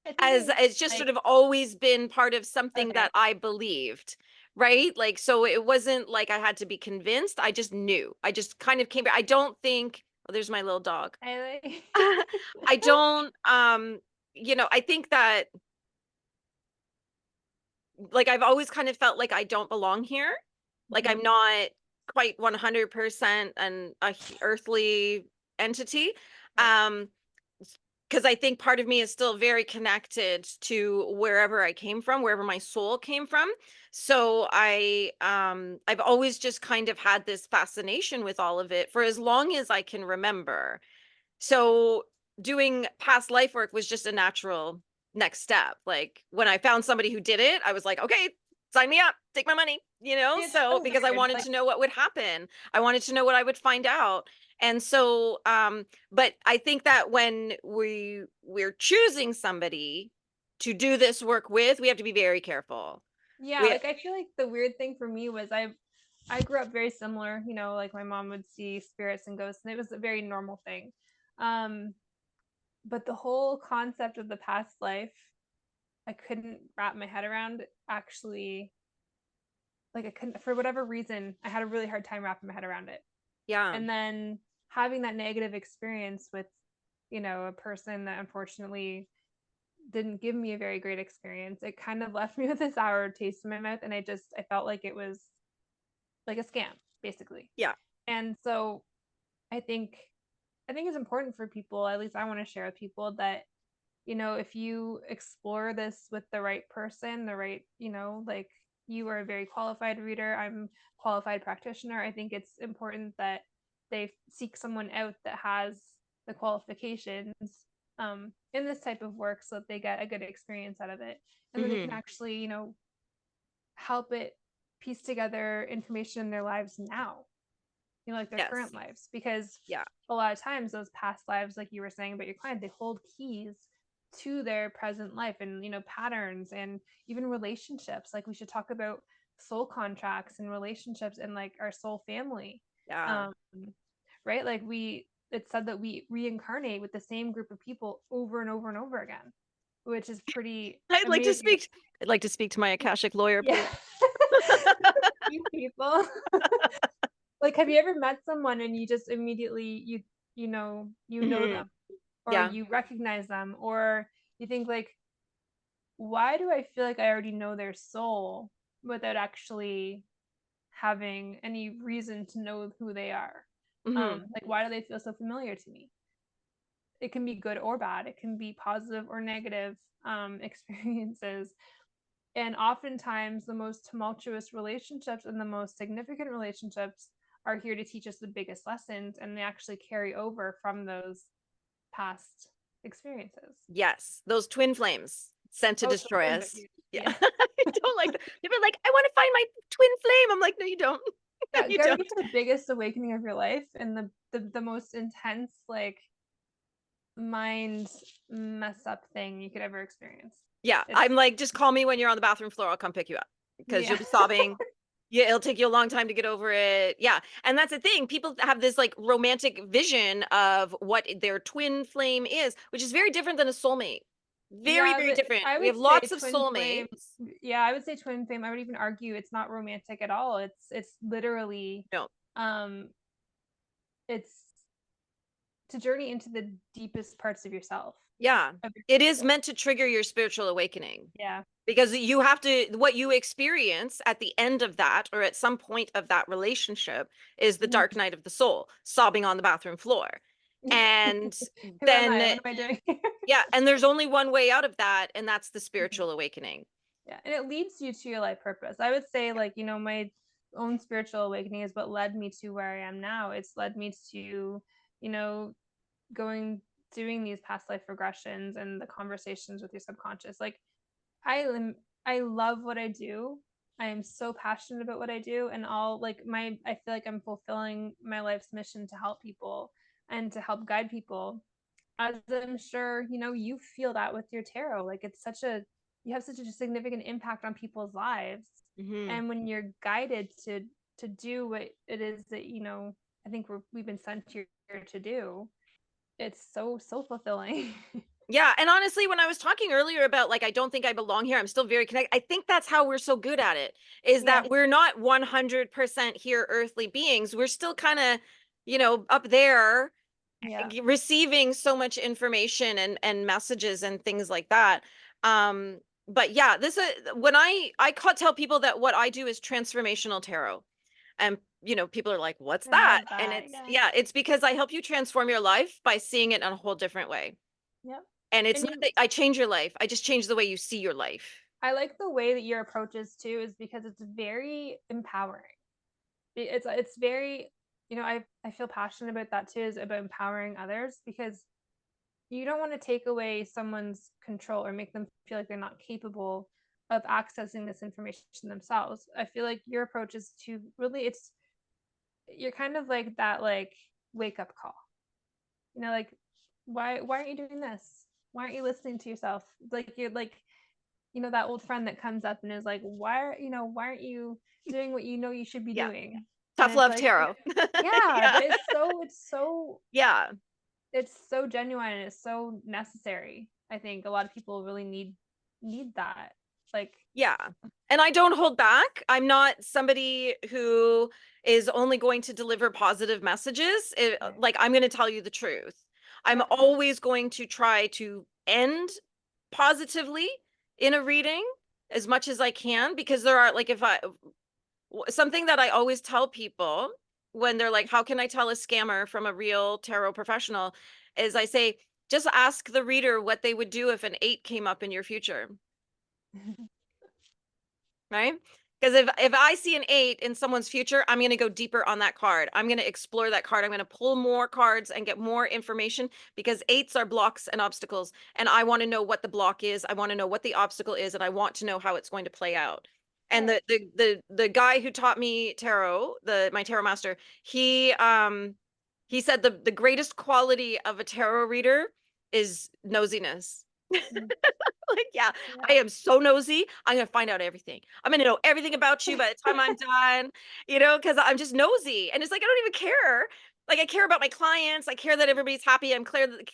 I think as it's it's just like, sort of always been part of something okay, that I believed, right? Like, so it wasn't like I had to be convinced. I just knew. I just kind of came back. I don't think, oh, there's my little dog. I like I don't, I think that like I've always kind of felt like I don't belong here. Like I'm Mhm. not quite 100% a earthly entity. Right. Um, because I think part of me is still very connected to wherever I came from, wherever my soul came from. So I've always just kind of had this fascination with all of it for as long as I can remember. So doing past life work was just a natural next step. Like when I found somebody who did it, I was like, okay, sign me up, take my money, It so sounds because I weird. wanted Like, to know what would happen. I wanted to know what I would find out. And so but I think that when we're choosing somebody to do this work with, we have to be very careful. yeah, We like I feel like the weird thing for me was I grew up very similar, like my mom would see spirits and ghosts and it was a very normal thing. Um, but the whole concept of the past life, I couldn't wrap my head around actually. Like I couldn't, for whatever reason, I had a really hard time wrapping my head around it. yeah, And then having that negative experience with, a person that unfortunately didn't give me a very great experience, it kind of left me with a sour taste in my mouth. And I felt like it was like a scam, basically. yeah, And so I think, I think it's important for people, at least I want to share with people that, if you explore this with the right person, the right, like you are a very qualified reader, I'm qualified practitioner. I think it's important that they seek someone out that has the qualifications in this type of work so that they get a good experience out of it. And then they can hmm, actually, help it piece together information in their lives now, like their current yes, lives, because yeah, a lot of times those past lives, like you were saying about your client, they hold keys to their present life and patterns and even relationships. Like we should talk about soul contracts and relationships and like our soul family. yeah. um right, like it's said that we reincarnate with the same group of people over and over and over again, which is pretty I'd like to amazing. speak. I'd like to speak to my Akashic lawyer, Yeah. please. These people. Like, have you ever met someone and you just immediately you know Mhm. them, or Yeah. you recognize them, or you think like, why do I feel like I already know their soul without actually having any reason to know who they are? Mhm. Like, why do they feel so familiar to me? It can be good or bad. It can be positive or negative experiences. And oftentimes, the most tumultuous relationships and the most significant relationships are here to teach us the biggest lessons, and they actually carry over from those past experiences. Yes, those twin flames sent to Oh, destroy totally. us. Yeah. Yeah. I don't like that. People are like, "I wanna find my twin flame." I'm like, "No, you don't. Yeah. You Get ready don't." for the biggest awakening of your life and the most intense, like, mind mess up thing you could ever experience. Yeah, It's, I'm like, "Just call me when you're on the bathroom floor, I'll come pick you up because 'cause yeah. you'll be sobbing." Yeah, it'll take you a long time to get over it. Yeah, and that's the thing, people have this, like, romantic vision of what their twin flame is, which is very different than a soulmate. Yeah, Very, very different. I We would have say lots of twin flame. soulmates. Yeah, I would say twin flame. I would even argue it's not romantic at all. It's literally No. um it's to journey into the deepest parts of yourself, Yeah. of your It is soul. meant to trigger your spiritual awakening Yeah. because you have to what you experience at the end of that or at some point of that relationship is the dark Mhm. night of the soul, sobbing on the bathroom floor. And Who am I? then What am I doing here? yeah, and there's only one way out of that, and that's the Mhm. spiritual awakening. Yeah, and it leads you to your life purpose. I would say, like, my own spiritual awakening is what led me to where I am now. It's led me to, you know, going doing these past life regressions and the conversations with your subconscious. Like, I love what I do. I am so passionate about what I do, and I feel like I'm fulfilling my life's mission to help people and to help guide people. As I'm sure, you feel that with your tarot. Like you have such a significant impact on people's lives. Hmm. And when you're guided to do what it is that, I think we've been sent here to do, it's so fulfilling. Yeah, and honestly, when I was talking earlier about like I don't think I belong here, I'm still very connected. I think that's how we're so good at it, is that Yes. we're not 100% here earthly beings. We're still kind of, up there Yeah. receiving so much information and messages and things like that. But yeah, this when tell people that what I do is transformational tarot. And people are like, "What's I that?" love And that. it's Yeah. yeah, it's because I help you transform your life by seeing it in a whole different way. Yep. And it's And not that I change your life. I just change the way you see your life. I like the way that your approach is too, is because it's very empowering. It's very, I feel passionate about that too, is about empowering others, because you don't want to take away someone's control or make them feel like they're not capable of accessing this information themselves. I feel like your approach is to really, you're kind of like that, like, wake up call. Like, why aren't you doing this? Why aren't you listening to yourself? Like, you're like, that old friend that comes up and is like, why aren't you doing what you should be Yeah. doing? And Tough it's love like, tarot. yeah, Yeah. but Yeah. it's so genuine and it's so necessary. I think a lot of people really need that. Like, Yeah. And I don't hold back. I'm not somebody who is only going to deliver positive messages. right. Like, I'm going to tell you the truth. I'm Yep. always going to try to end positively in a reading as much as I can, because there are, like, something that I always tell people when they're like, how can I tell a scammer from a real tarot professional? Is I say, just ask the reader what they would do if an 8 came up in your future. Right? Because if I see an 8 in someone's future, I'm going to go deeper on that card. I'm going to explore that card. I'm going to pull more cards and get more information, because 8s are blocks and obstacles, and I want to know what the block is. I want to know what the obstacle is, and I want to know how it's going to play out. And Right. the guy who taught me tarot, my tarot master, he said the greatest quality of a tarot reader is nosiness. Mm, Like, yeah, yeah. I am so nosy. I'm gonna find out everything. I'm gonna know everything about you by the time I'm done, because I'm just nosy. And it's like I don't even care. Like, I care about my clients. I care that everybody's happy.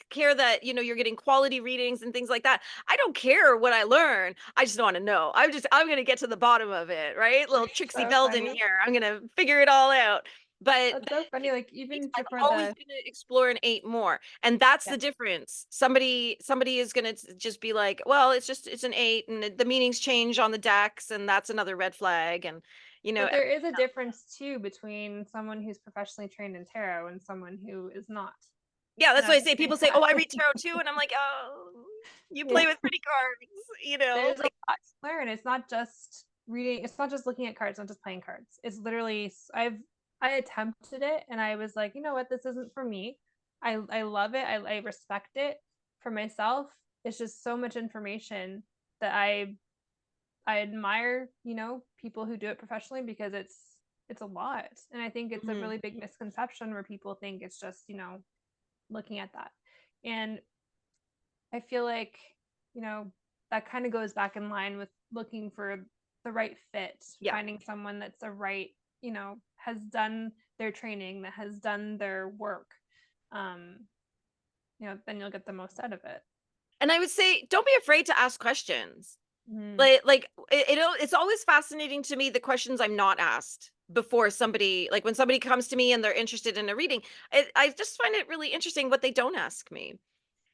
Care that you're getting quality readings and things like that. I don't care what I learn. I just want to know. I'm gonna get to the bottom of it, right? Little Trixie So Belden funny. here. I'm gonna figure it all out. But That's so funny. Like, I'm for always the, going to explore an 8 more. And that's yeah. the difference. Somebody is going to just be like, well, it's an 8 and the meanings change on the decks, and that's another red flag. And you know, But there is a difference too between someone who's professionally trained in tarot and someone who is not. yeah, And that's why I that's say, very people say, "Oh, I sad. read tarot too." And I'm like, "Oh, you Yeah. play with pretty cards." There's a Like, lot to learn. It's not just reading, it's not just looking at cards, not just playing cards. It's literally, I attempted it and I was like, you know what, this isn't for me. I love it. I respect it for myself. It's just so much information that I admire, people who do it professionally, because it's a lot. And I think it's a mhm. really big misconception where people think it's just, looking at that. And I feel like, you know, that kind of goes back in line with looking for the right fit, Yeah. finding someone that's a right, has done their training, that has done their work. Um, then you'll get the most out of it. And I would say, don't be afraid to ask questions. Mm, It's always fascinating to me, the questions I'm not asked before somebody, like when somebody comes to me and they're interested in a reading. I just find it really interesting what they don't ask me.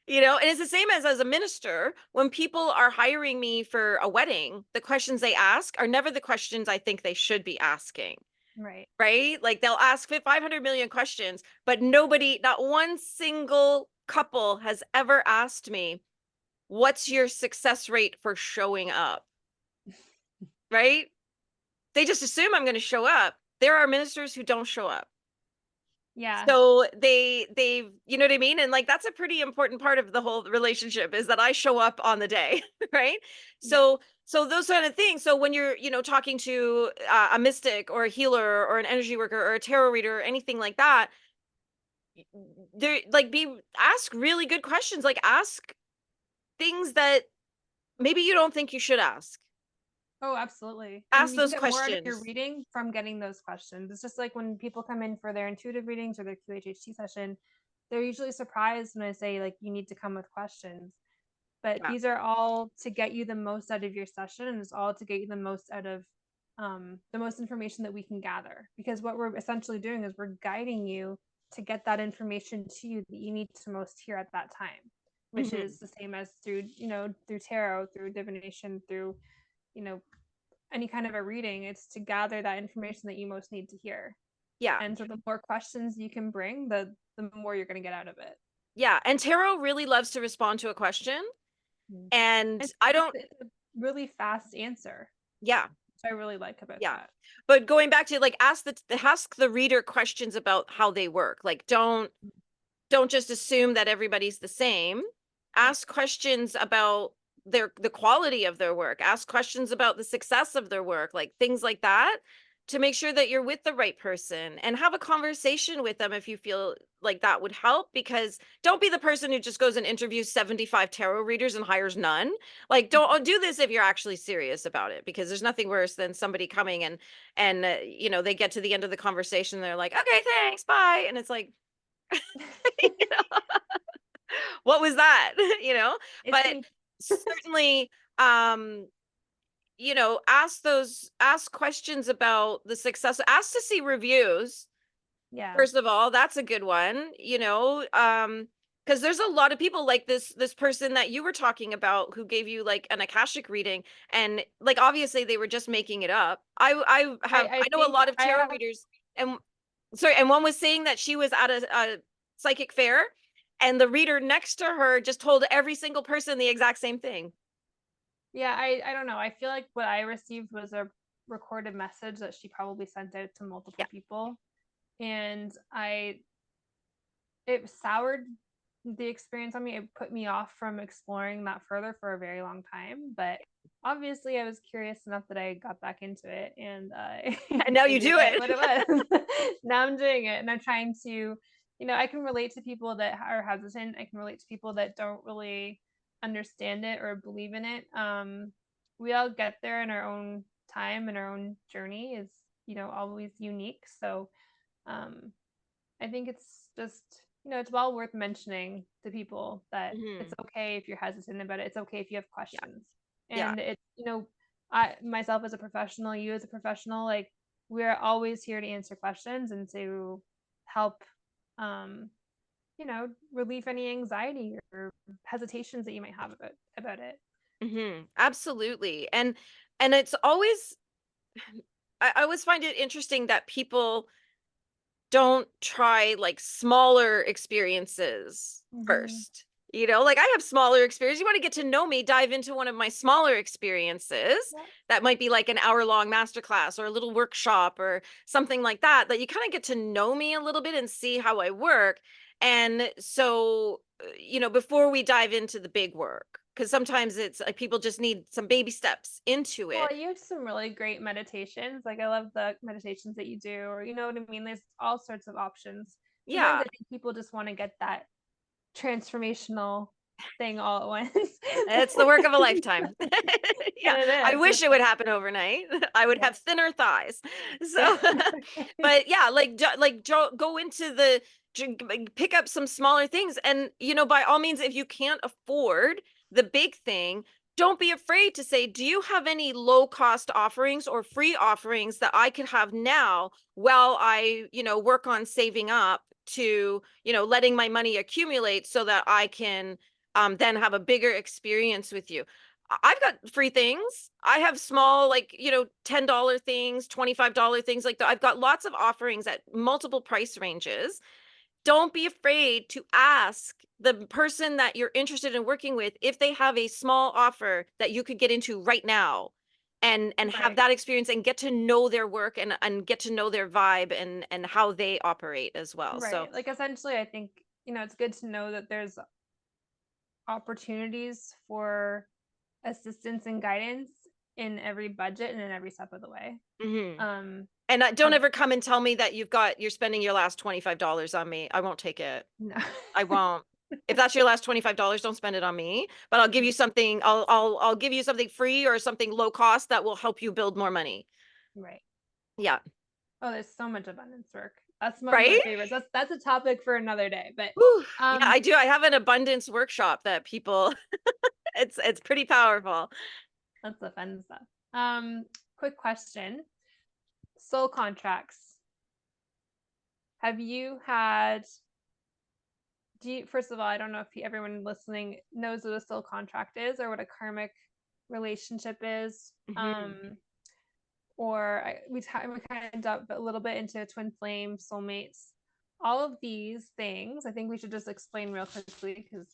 And it's the same as a minister. When people are hiring me for a wedding, the questions they ask are never the questions I think they should be asking. right. Right? Like, they'll ask 500 million questions, but not one single couple has ever asked me, what's your success rate for showing up? Right? They just assume I'm going to show up. There are ministers who don't show up. Yeah. So they you know what I mean? And like that's a pretty important part of the whole relationship is that I show up on the day, right? Yeah. So those kind of things. So when you're, talking to a mystic or a healer or an energy worker or a tarot reader or anything like that, there like be ask really good questions. Like ask things that maybe you don't think you should ask. Oh, absolutely. Ask And you can those get more out of your questions. reading from getting those questions. It's just like when people come in for their intuitive readings or their QHHT session, they're usually surprised when I say, like, you need to come with questions. But Yeah. these are all to get you the most out of your session, and it's all to get you the most out of the most information that we can gather. Because what we're essentially doing is we're guiding you to get that information to you that you need to most hear at that time, which Hmm. is the same as through, through tarot, through divination, through, you know, any kind of a reading. It's to gather that information that you most need to hear. Yeah. And so the more questions you can bring, the more you're going to get out of it. Yeah. And tarot really loves to respond to a question. Mm. And And I it's, don't, it's a really fast answer, yeah. which I really like about Yeah. that. But going back to like ask the reader questions about how they work. Like don't just assume that everybody's the same. Yeah. Ask questions about the quality of their work. Ask questions about the success of their work, like things like that, to make sure that you're with the right person and have a conversation with them if you feel like that would help, because don't be the person who just goes and interviews 75 tarot readers and hires none. Like don't do this if you're actually serious about it, because there's nothing worse than somebody coming and they get to the end of the conversation and they're like, "Okay, thanks, bye." And it's like, you know, what was that? It's But me. certainly, ask questions about the success, ask to see reviews. Yeah. First of all, that's a good one, because there's a lot of people like this person that you were talking about who gave you like an akashic reading, and like obviously they were just making it up. I I know a think lot of I tarot have, readers, and sorry, and one was saying that she was at a psychic fair, and the reader next to her just told every single person the exact same thing. yeah, I don't know. I feel like what I received was a recorded message that she probably sent out to multiple Yeah. people. And it soured the experience on me. It put me off from exploring that further for a very long time. But obviously, I was curious enough that I got back into it and And now you figured do out it. what it was. Now I'm doing it, and I'm trying to, I can relate to people that are hesitant. I can relate to people that don't really understand it or believe in it. We all get there in our own time, and our own journey is, always unique. So, um, I think it's just, it's well worth mentioning to people that it's Hmm. okay if you're hesitant about it. It's okay if you have Yeah. questions. Yeah. And it's, I myself as a professional, you as a professional, like we're always here to answer questions and to help um, relieve any anxiety or hesitations that you might have about it. Absolutely. And it's always I always find it interesting that people don't try like smaller experiences Mm-hmm. first. Like I have smaller experiences. You want to get to know me, dive into one of my smaller experiences. Yeah. That might be like an hour-long masterclass or a little workshop or something like that, that you kind of get to know me a little bit and see how I work. And so, before we dive into the big work, because sometimes it's like people just need some baby steps into Well, it. you have some really great meditations. Like I love the meditations that you do, or you know what I mean? There's all sorts of options. Sometimes Yeah. I think people just want to get that transformational thing all at once. It's the work of a lifetime. And Yeah, it I is. wish It's it would like, happen overnight. I would yeah. have thinner thighs. Yeah. So, but yeah, go into pick up some smaller things, and by all means, if you can't afford the big thing, don't be afraid to say, "Do you have any low cost offerings or free offerings that I could have now while I, work on saving up to, letting my money accumulate so that I can then have a bigger experience with you." I've got free things. I have small, like, $10 things, $25 things like that. I've got lots of offerings at multiple price ranges. Don't be afraid to ask the person that you're interested in working with if they have a small offer that you could get into right now. and have Right. that experience and get to know their work and get to know their vibe and how they operate as well. So, Right. Like essentially, I think, it's good to know that there's opportunities for assistance and guidance in every budget and in every step of the way. mhm. Um, And don't of ever come and tell me that you're spending your last $25 on me. I won't take it. no. I won't. If that's your last $25, don't spend it on me, but I'll give you something. I'll give you something free or something low cost that will help you build more money. Right. Yeah. Oh, there's so much abundance work. That's one of my Right? favorites. That's a topic for another day. But Whew. Yeah, um, I do. I have an abundance workshop that people it's pretty powerful. that's the fun stuff. Quick question: soul contracts. Have you had? Do you, first of all, I don't know if everyone listening knows what a soul contract is or what a karmic relationship is. Mhm. We kind of dove a little bit into twin flame, soulmates, all of these things. I think we should just explain real quickly because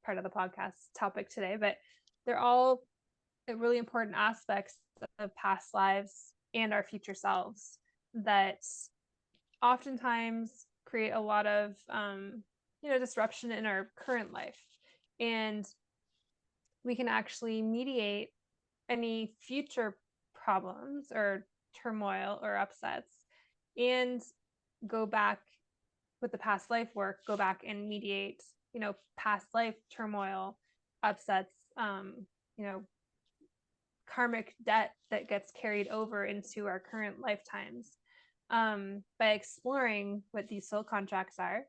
part of the podcast topic today, but they're all really important aspects of past lives and our future selves that oftentimes create a lot of disruption in our current life, and we can actually mediate any future problems or turmoil or upsets and go back with the past life work, go back and mediate, past life turmoil, upsets, you know, karmic debt that gets carried over into our current lifetimes, by exploring what these soul contracts are,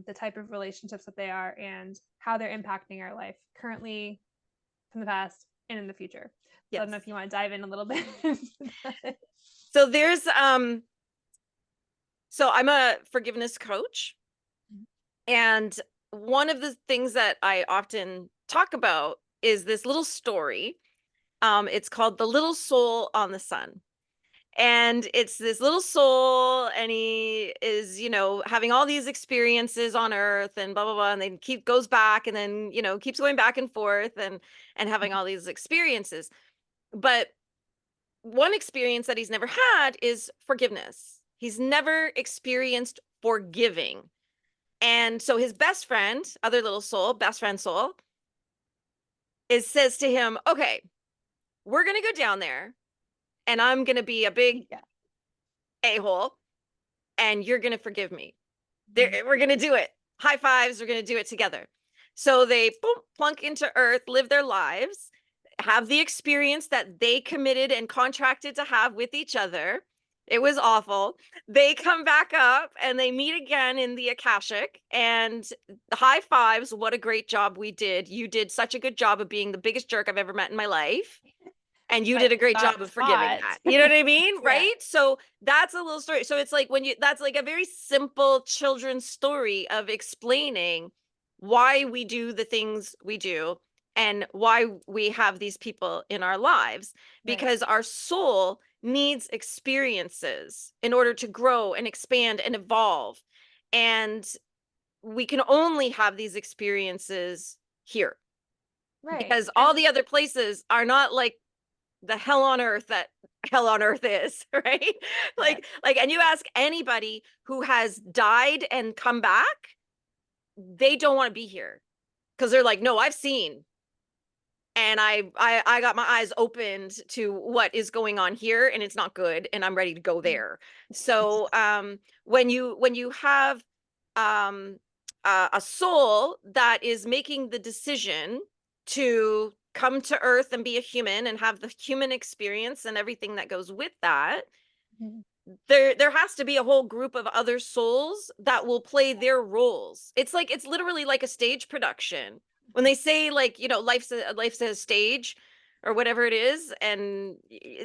the type of relationships that they are, and how they're impacting our life currently, from the past, and in the future. So I don't know Yes. if you want to dive in a little bit. So there's so I'm a forgiveness coach, and one of the things that I often talk about is this little story. It's called The Little Soul on the Sun. And it's this little soul, and he is, having all these experiences on Earth and blah blah blah, and then goes back and then, keeps going back and forth and having all these experiences. But one experience that he's never had is forgiveness. He's never experienced forgiving. And so his best friend, other little soul, best friend soul, says to him, "Okay, we're gonna go down there, and I'm gonna be a big Yeah. a-hole, and you're gonna forgive me. Mhm. We're gonna do it. High fives. We're gonna do it together." So they boom, plunk into Earth, live their lives, have the experience that they committed and contracted to have with each other. It was awful. They come back up and they meet again in the Akashic, and high fives. What a great job we did. You did such a good job of being the biggest jerk I've ever met in my life. And you did But a great got job of forgiving caught. that. You know what I mean? Yeah. Right? So that's a little story. So it's like that's like a very simple children's story of explaining why we do the things we do and why we have these people in our lives, Right. because our soul needs experiences in order to grow and expand and evolve. And we can only have these experiences here, Right. because all And the other places are not like the hell on earth that hell on earth is, right? yes. And you ask anybody who has died and come back, they don't want to be here, because they're like, no, I've seen, and I got my eyes opened to what is going on here, and it's not good, and I'm ready to go Mhm. there. So when you have um a soul that is making the decision to come to Earth and be a human and have the human experience and everything that goes with that, Mhm. there has to be a whole group of other souls that will play their roles. It's literally like a stage production. When they say, like, life's a stage or whatever it is, and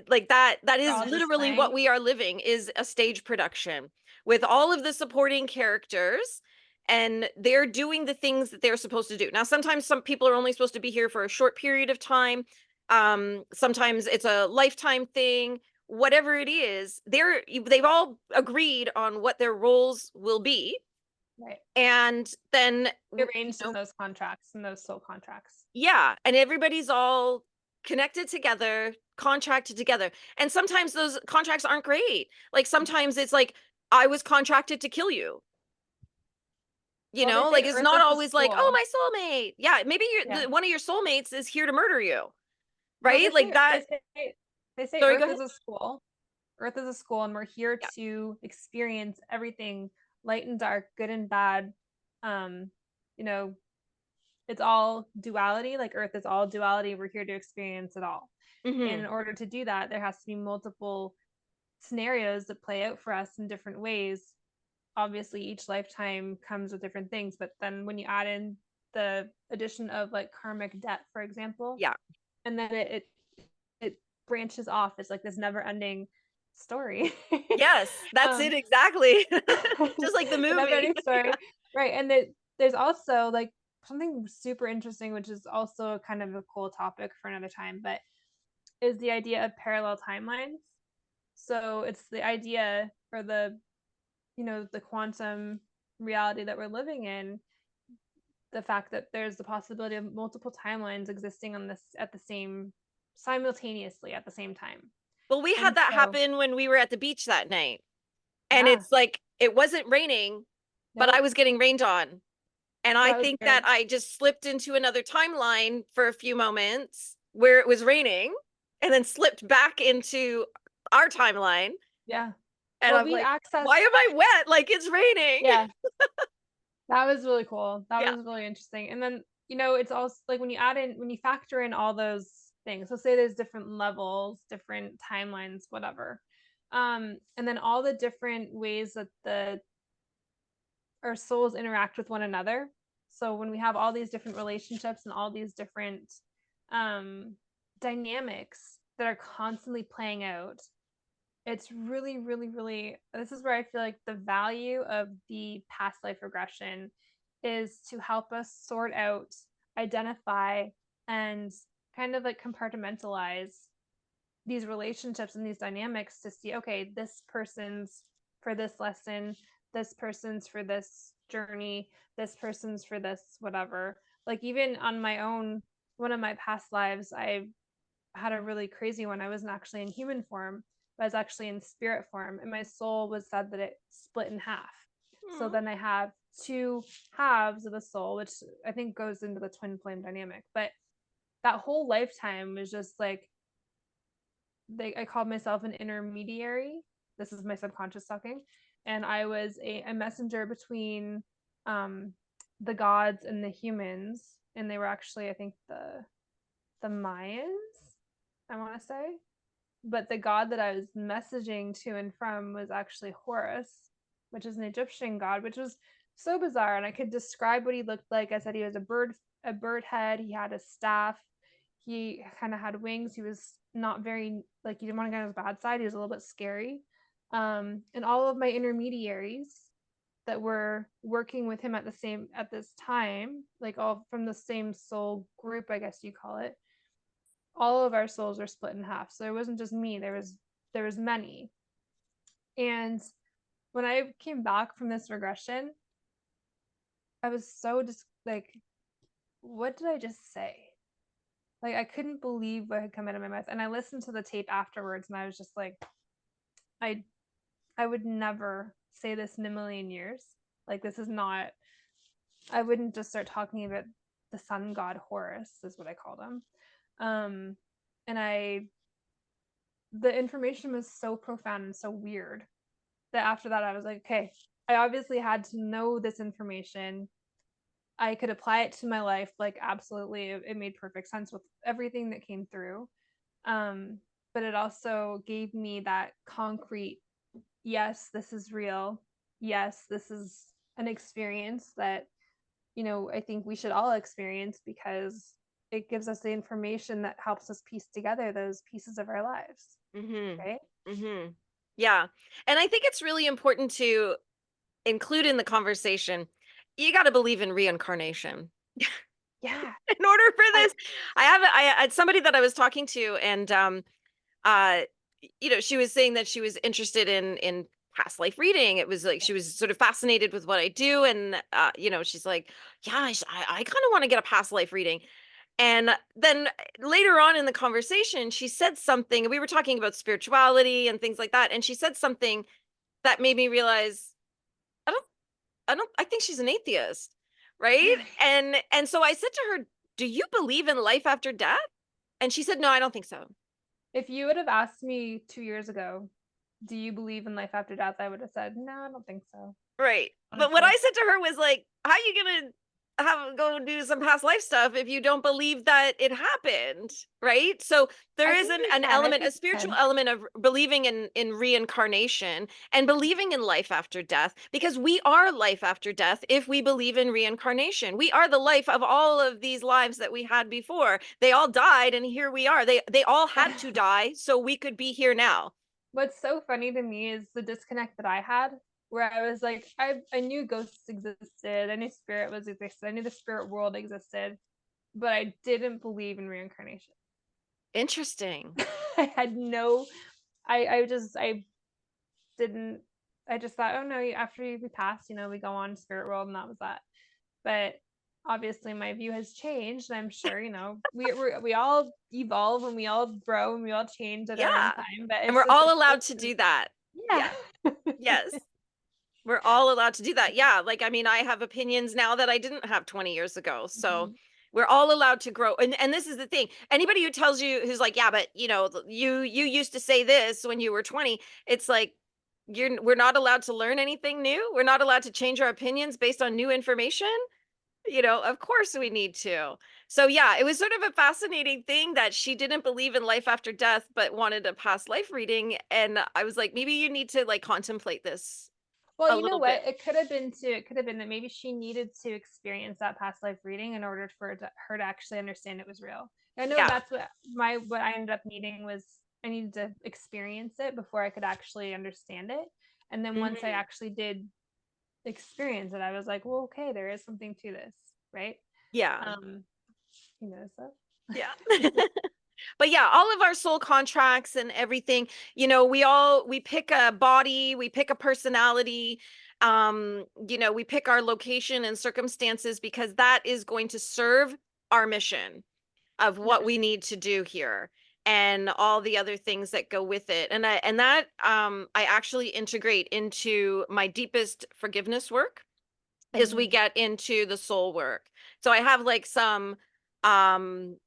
like that We're is all just literally what playing. we are living, is a stage production with all of the supporting characters, and they're doing the things that they're supposed to do. Now sometimes some people are only supposed to be here for a short period of time. Sometimes it's a lifetime thing. Whatever it is, they've all agreed on what their roles will be, Right. and then Arranged in those contracts and those soul contracts. yeah, and everybody's all connected together contracted together. And sometimes those contracts aren't great. Like sometimes it's like, I was contracted to kill you. You Well, they know, say like it's Earth not is a always like, oh, school. my soulmate. Yeah, maybe Yeah. one of your soulmates is here to murder you, Well, right? Like that. they say Sorry, go Earth ahead. is a school. Earth is a school, and we're here Yeah. to experience everything, light and dark, good and bad. Um, you know, it's all duality. Like Earth is all duality. We're here to experience it all. And Hmm. in order to do that, there has to be multiple scenarios that play out for us in different ways. Obviously, each lifetime comes with different things, but then when you add in the addition of like karmic debt, for example, Yeah. and then it branches off. It's like this never ending story. Yes, that's it um exactly. Just like the the never movie. ending story, right? And there's also like something super interesting, which is also kind of a cool topic for another time, but is the idea of parallel timelines. So it's the idea, or the, the quantum reality that we're living in, the fact that there's the possibility of multiple timelines existing on this at the same simultaneously at the same time. Well, we had And that so, happen when we were at the beach that night. And yeah, it's like it wasn't raining, but I nope, was getting rained on. And I that was think that great. I just slipped into another timeline for a few moments where it was raining and then slipped back into our timeline. Yeah. And Well, I'm we like, access, why am I wet? Like it's raining. yeah, that was really cool. That Yeah. was really interesting. And then, it's also like when you factor in all those things, so say there's different levels, different timelines, whatever. And then all the different ways that our souls interact with one another. So when we have all these different relationships and all these different um, dynamics that are constantly playing out, it's really, really, really, this is where I feel like the value of the past life regression is to help us sort out, identify, and kind of like compartmentalize these relationships and these dynamics to see, okay, this person's for this lesson, this person's for this journey, this person's for this whatever. Like even on my own, one of my past lives, I had a really crazy one. I wasn't actually in human form, but I was actually in spirit form, and my soul was said that it split in half. So Hmm. then I have two halves of a soul, which I think goes into the twin flame dynamic. But that whole lifetime was just like, I called myself an intermediary. This is my subconscious talking, and I was a messenger between um, the gods and the humans, and they were actually, I think, the Mayans, I want to say. But the god that I was messaging to and from was actually Horus, which is an Egyptian god, which was so bizarre. And I could describe what he looked like. I said he was a bird head. He had a staff. He kind of had wings. He was not very, like, you didn't want to get on his bad side. He was a little bit scary. And all of my intermediaries that were working with him at this time, like all from the same soul group, I guess you call it, all of our souls were split in half. So it wasn't just me. There was many. And when I came back from this regression, I was so just like, what did I just say? Like I couldn't believe what had come out of my mouth. And I listened to the tape afterwards, and I was just like, I I would never say this in a million years. Like this is not, I wouldn't just start talking about the sun god Horus, is what I called him. Um and I the information was so profound and so weird that after that I was like, okay, I obviously had to know this information. I could apply it to my life, like absolutely. It made perfect sense with everything that came through. Um, but it also gave me that concrete, yes, this is real. Yes, this is an experience that, I think we should all experience, because it gives us the information that helps us piece together those pieces of our lives. Mhm. Right? Mhm. Yeah. And I think it's really important to include in the conversation, you got to believe in reincarnation. Yeah. In order for I this, I had somebody that I was talking to, and uh she was saying that she was interested in past life reading. It was like she was sort of fascinated with what I do, and she's like, yeah, I kind of want to get a past life reading. And then later on in the conversation, she said something. We were talking about spirituality and things like that. And she said something that made me realize I don't, I think she's an atheist. Right. Really? And so I said to her, do you believe in life after death? And she said, no, I don't think so. If you would have asked me 2 years ago, do you believe in life after death? I would have said, no, I don't think so. Right. But what Honestly. I said to her was like, how are you gonna have go do some past life stuff if you don't believe that it happened? Right. So there I is think you an can. I element, a think you spiritual can. element of believing in reincarnation and believing in life after death, because we are life after death if we believe in reincarnation. We are the life of all of these lives that we had before. They all died and here we are. They all had to die so we could be here now. What's so funny to me is the disconnect that I had, where I was like, I knew ghosts existed, I knew spirit was existed, I knew the spirit world existed, but I didn't believe in reincarnation. Interesting. I had no, I didn't, I just thought, oh no, after we pass, we go on to spirit world, and that was that. But obviously, my view has changed, and I'm sure, we all evolve and we all grow and we all change at our own Yeah. time. But And it's we're just, all it's so allowed to true. do that. Yeah. Yeah. Yes. We're all allowed to do that. Yeah. Like, I mean, I have opinions now that I didn't have 20 years ago. So Mhm. we're all allowed to grow. And this is the thing. Anybody who tells you, who's like, yeah, but you used to say this when you were 20, it's like we're not allowed to learn anything new. We're not allowed to change our opinions based on new information. Of course we need to. So yeah, it was sort of a fascinating thing that she didn't believe in life after death, but wanted a past life reading. And I was like, maybe you need to like contemplate this Well, a you know little bit. what? It could have been too. It could have been that maybe she needed to experience that past life reading in order for her to actually understand it was real. I know Yeah. that's what I ended up needing was I needed to experience it before I could actually understand it. And then once I Mhm. actually did experience it, I was like, well, okay, there is something to this, right? Yeah. Um, so Yeah. But yeah, all of our soul contracts and everything, we pick a body, we pick a personality, we pick our location and circumstances because that is going to serve our mission of what yes, we need to do here and all the other things that go with it. And I actually integrate into my deepest forgiveness work as we mm, get into the soul work. So I have like some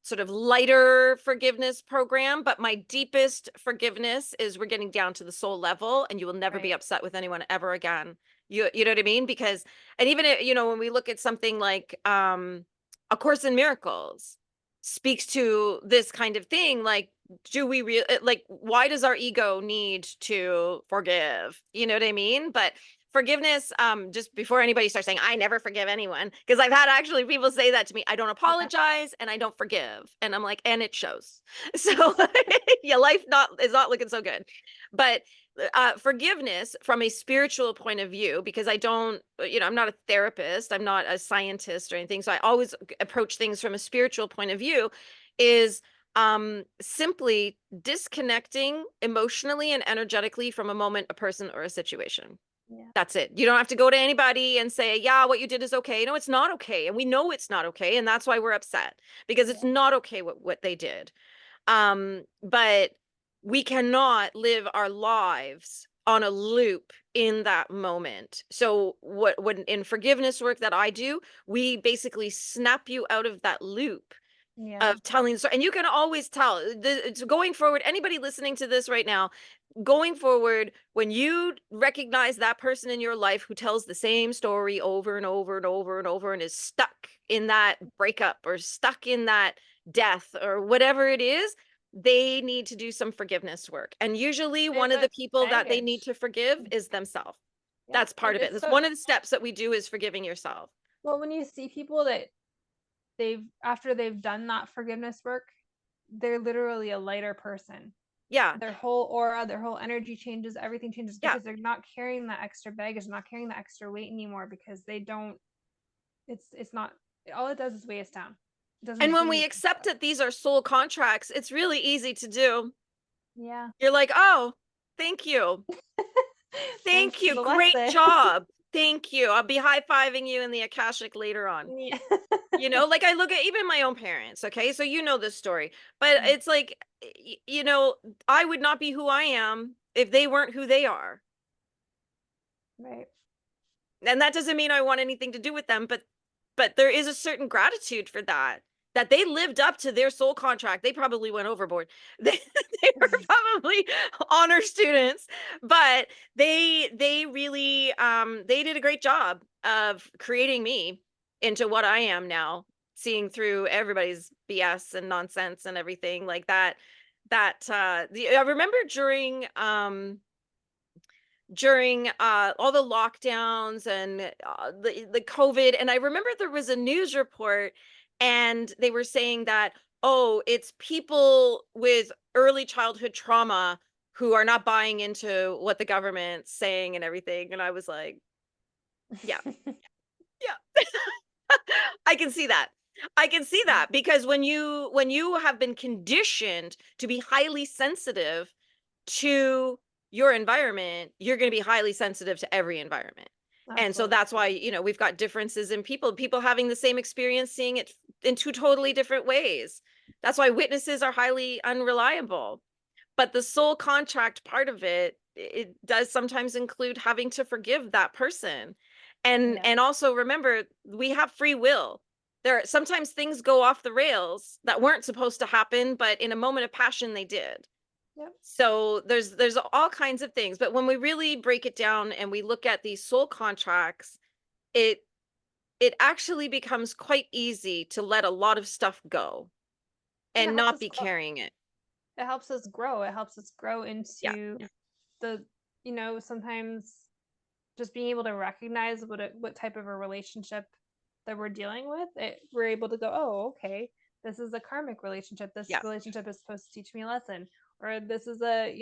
sort of lighter forgiveness program, but my deepest forgiveness is we're getting down to the soul level and you will never be right, upset with anyone ever again. You know what I mean? Because and even when we look at something like A Course in Miracles speaks to this kind of thing, like do we like why does our ego need to forgive? You know what I mean? But forgiveness, just before anybody starts saying I never forgive anyone, because I've had actually people say that to me, I don't yeah, apologize and I don't forgive, and I'm like, and it shows. So yeah, life not is not looking so good. But forgiveness from a spiritual point of view, because I don't, I'm not a therapist, I'm not a scientist or anything, so I always approach things from a spiritual point of view, is simply disconnecting emotionally and energetically from a moment, a person, or a situation. yeah, That's it. You don't have to go to anybody and say, yeah, what you did is okay. No, it's not okay. And we know it's not okay. And that's why we're upset, because it's yeah, not okay what they did. But we cannot live our lives on a loop in that moment. So when in forgiveness work that I do, we basically snap you out of that loop yeah. of telling the story. And you can always tell it's going forward. Anybody listening to this right now, going forward, when you recognize that person in your life who tells the same story over and over and over and over and is stuck in that breakup or stuck in that death or whatever it is, they need to do some forgiveness work. And usually There's one of that the people that they need baggage. to forgive is themselves. Yeah, That's part of it. it's That's so one of the steps that we do, is forgiving yourself. well when you see people that they've after they've done that forgiveness work, they're literally a lighter person. Yeah. Their whole aura, their whole energy changes, everything changes Yeah. because they're not carrying that extra baggage, not carrying the extra weight anymore because they don't it's not all it does is weigh us down. It doesn't And do when we anything accept for us. that these are soul contracts, it's really easy to do. Yeah. You're like, oh, thank you. Thanks Thank for you. the Great lesson. job. Thank you. I'll be high-fiving you in the Akashic later on. Yeah. Like I look at even my own parents, okay? So you know this story. But it's like I would not be who I am if they weren't who they are. Right. And that doesn't mean I want anything to do with them, but there is a certain gratitude for that they lived up to their soul contract. They probably went overboard. They were probably honor students, but they really they did a great job of creating me into what I am now, seeing through everybody's BS and nonsense and everything like that. I remember during all the lockdowns and the COVID. And I remember there was a news report and they were saying that, oh, it's people with early childhood trauma who are not buying into what the government's saying and everything. And I was like, yeah, yeah. I can see that. I can see that because when you have been conditioned to be highly sensitive to your environment, you're going to be highly sensitive to every environment. And so Absolutely. that's why, we've got differences in people having the same experience, seeing it in two totally different ways. That's why witnesses are highly unreliable. But the soul contract part of it does sometimes include having to forgive that person. Yeah. And also remember, we have free will. There sometimes things go off the rails that weren't supposed to happen, but in a moment of passion they did. Yep. So there's all kinds of things, but when we really break it down and we look at these soul contracts, it it actually becomes quite easy to let a lot of stuff go And it and helps not us be grow. carrying it. It helps us grow. It helps us grow Yeah. into the, sometimes just being able to recognize what type of a relationship that we're dealing with. We're able to go, oh, okay, this is a karmic relationship. This Yeah. relationship is supposed to teach me a lesson, or this is a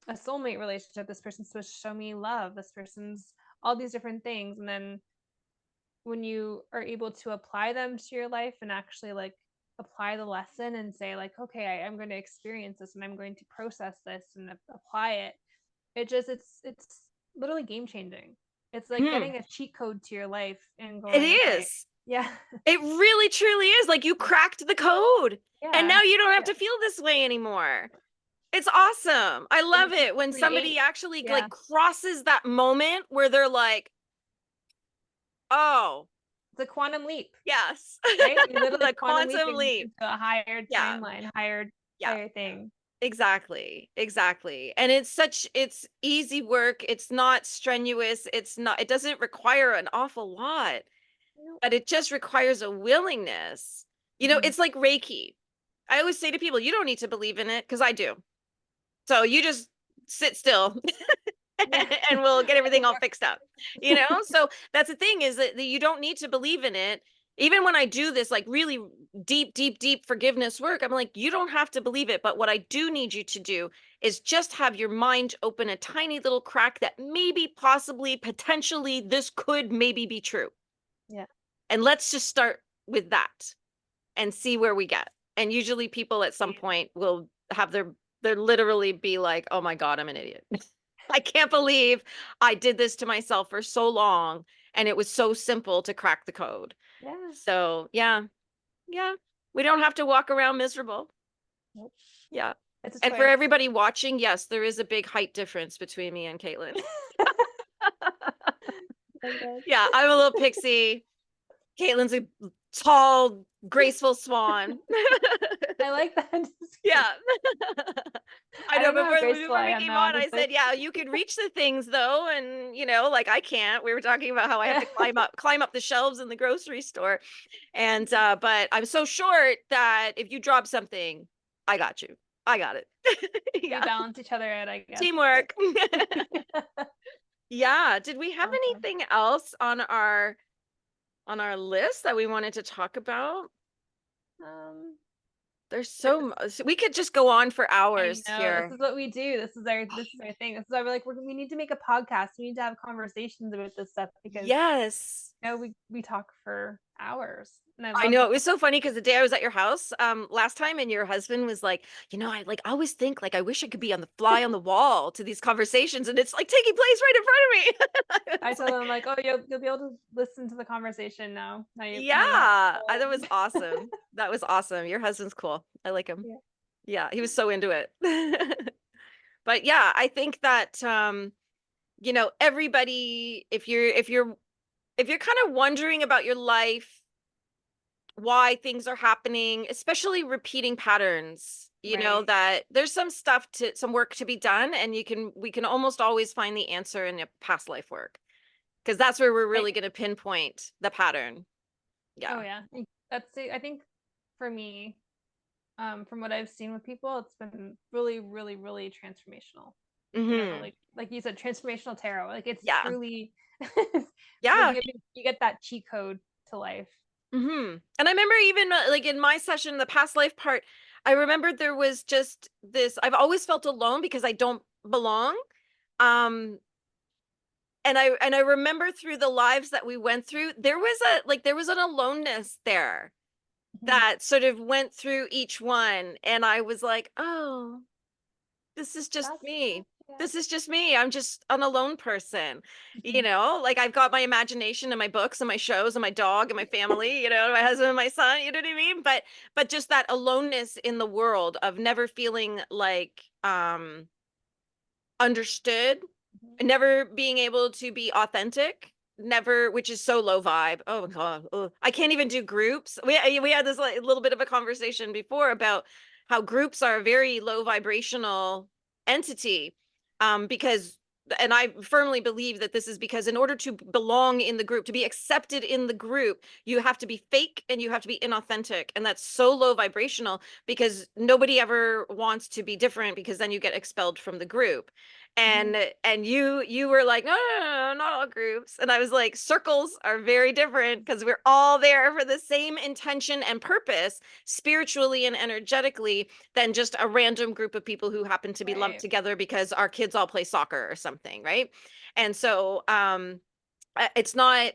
soulmate relationship. This person's supposed to show me love. This person's all these different things, and then when you are able to apply them to your life and actually like apply the lesson and say like, okay, I'm going to experience this and I'm going to process this and apply it, it's literally game changing. It's like Mhm. getting a cheat code to your life and It going, okay, is. yeah. It really truly is like you cracked the code and Yeah. now you don't have Yeah. to feel this way anymore. It's awesome. I And love you can it when somebody create. actually Yeah. like crosses that moment where they're like, "Oh, It's a quantum leap, yes." right? You literally The quantum leap quantum into leap. a higher Yeah. timeline, higher Yeah. higher thing. Exactly. Exactly. And it's easy work. It's not strenuous. It doesn't require an awful lot, Nope. but it just requires a willingness. Mhm. It's like Reiki. I always say to people, you don't need to believe in it because I do. So you just sit still Yeah. and we'll get I everything think all fixed up. So that's the thing is that you don't need to believe in it. Even when I do this like really deep forgiveness work, I'm like, you don't have to believe it. But what I do need you to do is just have your mind open a tiny little crack that maybe, possibly, potentially this could maybe be true. yeah. And let's just start with that and see where we get. And usually people at some point will have their literally be like, "Oh my God, I'm an idiot. I can't believe I did this to myself for so long and it was so simple to crack the code." Yeah. So, yeah. Yeah. We don't have to walk around miserable. Nope. Yeah. It's a And for choice. everybody watching, yes, there is a big height difference between me and Caitlyn. So good. Yeah, I'm a little pixie. Caitlin's a tall, graceful swan. I like that description. Yeah. I I know don't know how before graceful before I we am came though, on, I honestly. said, "Yeah, you could reach the things though," and like I can't. We were talking about how I have Yeah. to climb up the shelves in the grocery store, and but I'm so short that if you drop something, I got you. I got it. We Yeah, balance each other out, I guess. teamwork. Yeah. Did we have Awesome. anything else on our list that we wanted to talk about? Um, There's so this, much. We could just go on for I hours know this here. is what we do. This is our thing. This is why we're like we need to make a podcast. We need to have conversations about this stuff because Yes. we talk for hours, and I I loved know, it. it was so funny because the day I was at your house, last time, and your husband was like, I like always think like I wish I could be on the fly on the wall to these conversations, and it's like taking place right in front of me. I It's told like, him like, "Oh, you'll be able to listen to the conversation now. Now you don't have to yeah, hold." that was awesome. That was awesome. Your husband's cool. I like him. Yeah. Yeah, he was so into it. But yeah, I think that everybody, if you're kind of wondering about your life, why things are happening, especially repeating patterns, Right. that there's some work to be done, and we can almost always find the answer in your past life work, because that's where we're Right. really going to pinpoint the pattern. Oh Yeah. yeah. That's it. I think for me, from what I've seen with people, it's been really, really, really transformational. Hmm. Like you said, transformational tarot. Like it's Yeah. truly Yeah. you get that cheat code to life. And I remember even like in my session, the past life part, I remember there was just this, I've always felt alone because I don't belong. Um, and I remember through the lives that we went through, there was an aloneness there Mhm. that sort of went through each one. And I was like, oh, this is just That's me. yeah. This is just me. I'm just an alone person. Mhm. Like I've got my imagination and my books and my shows and my dog and my family, my husband and my son, you know what I mean? But just that aloneness in the world of never feeling like understood, Mhm. never being able to be authentic, never, which is so low vibe. Oh my god, ugh. I can't even do groups. We had this like little bit of a conversation before about how groups are a very low vibrational entity, because, and I firmly believe that this is because in order to belong in the group, to be accepted in the group, you have to be fake and you have to be inauthentic, and that's so low vibrational because nobody ever wants to be different, because then you get expelled from the group. Mhm. And you were like, no, no, no, no, not all groups. And I was like, circles are very different because we're all there for the same intention and purpose, spiritually and energetically, than just a random group of people who happen to be lumped Right. together because our kids all play soccer or something, right? And so it's not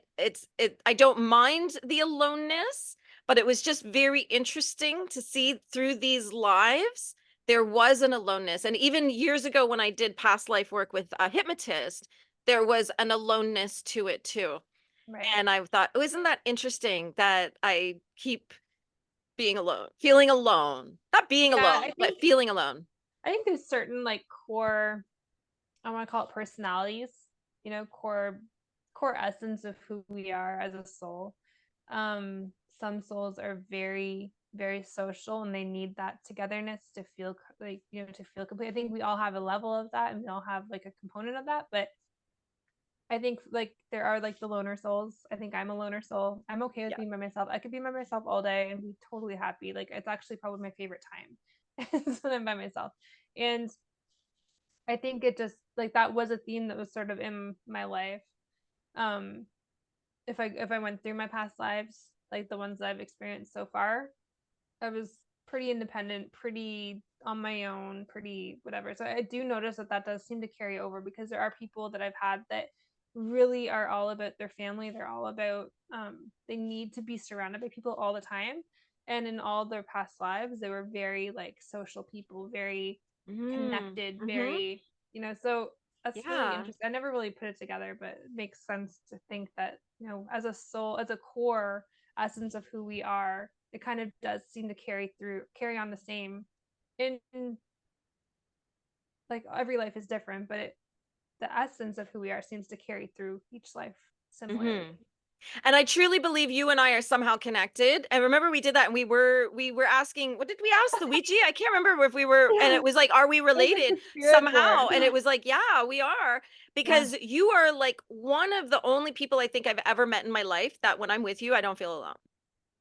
I don't mind the aloneness, but it was just very interesting to see through these lives there was an aloneness. And even years ago when I did past life work with a hypnotist, there was an aloneness to it too. Right. And I thought, oh, isn't that interesting that I keep being alone, feeling alone, not being Yeah, alone, but feeling alone. I think there's certain like core, I want to call it personalities, core essence of who we are as a soul. Some souls are very, very social and they need that togetherness to feel like, to feel complete. I think we all have a level of that and we all have like a component of that, but I think like there are like the loner souls. I think I'm a loner soul. I'm okay with Yeah. being by myself. I could be by myself all day and be totally happy. Like it's actually probably my favorite time is when I'm by myself. And I think it just like that was a theme that was sort of in my life. Um, if I went through my past lives, like the ones that I've experienced so far, I was pretty independent, pretty on my own, pretty whatever. So I do notice that that does seem to carry over because there are people that I've had that really are all about their family. They're all about they need to be surrounded by people all the time. And in all their past lives, they were very like social people, very connected, Mm-hmm. very, so that's really Yeah. interesting. I never really put it together, but it makes sense to think that, as a soul, as a core essence of who we are, it kind of does seem to carry on the same in like every life is different, but the essence of who we are seems to carry through each life similarly. Mm-hmm. And I truly believe you and I are somehow connected. And remember we did that, and we were asking, what did we ask the Ouija? I can't remember if we were, and Yeah, it was like, are we it's like related the spirit board. somehow? And it was like, yeah, we are, Yeah. because you are like one of the only people I think I've ever met in my life that when I'm with you, I don't feel alone.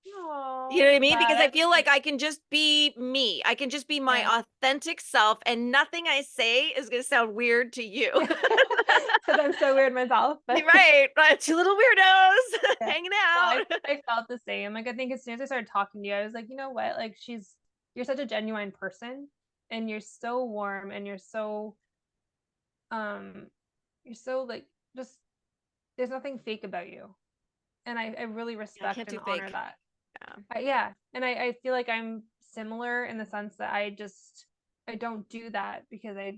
You know Oh, what I I'm mean? glad. Because I feel like I can just be me. I can just be my Yeah. authentic self, and nothing I say is going to sound weird to you. Yeah. Because I'm so weird myself, but You're right. Right. Two little weirdos yeah. hanging No, out. I felt the same. Like I think as soon as I started talking to you, I was like, you know what? Like you're such a genuine person and you're so warm and um you're so like just there's nothing fake about you. and I really I can't respect do and honor fake. that. Yeah. Yeah, and I feel like I'm similar in the sense that I don't do that because I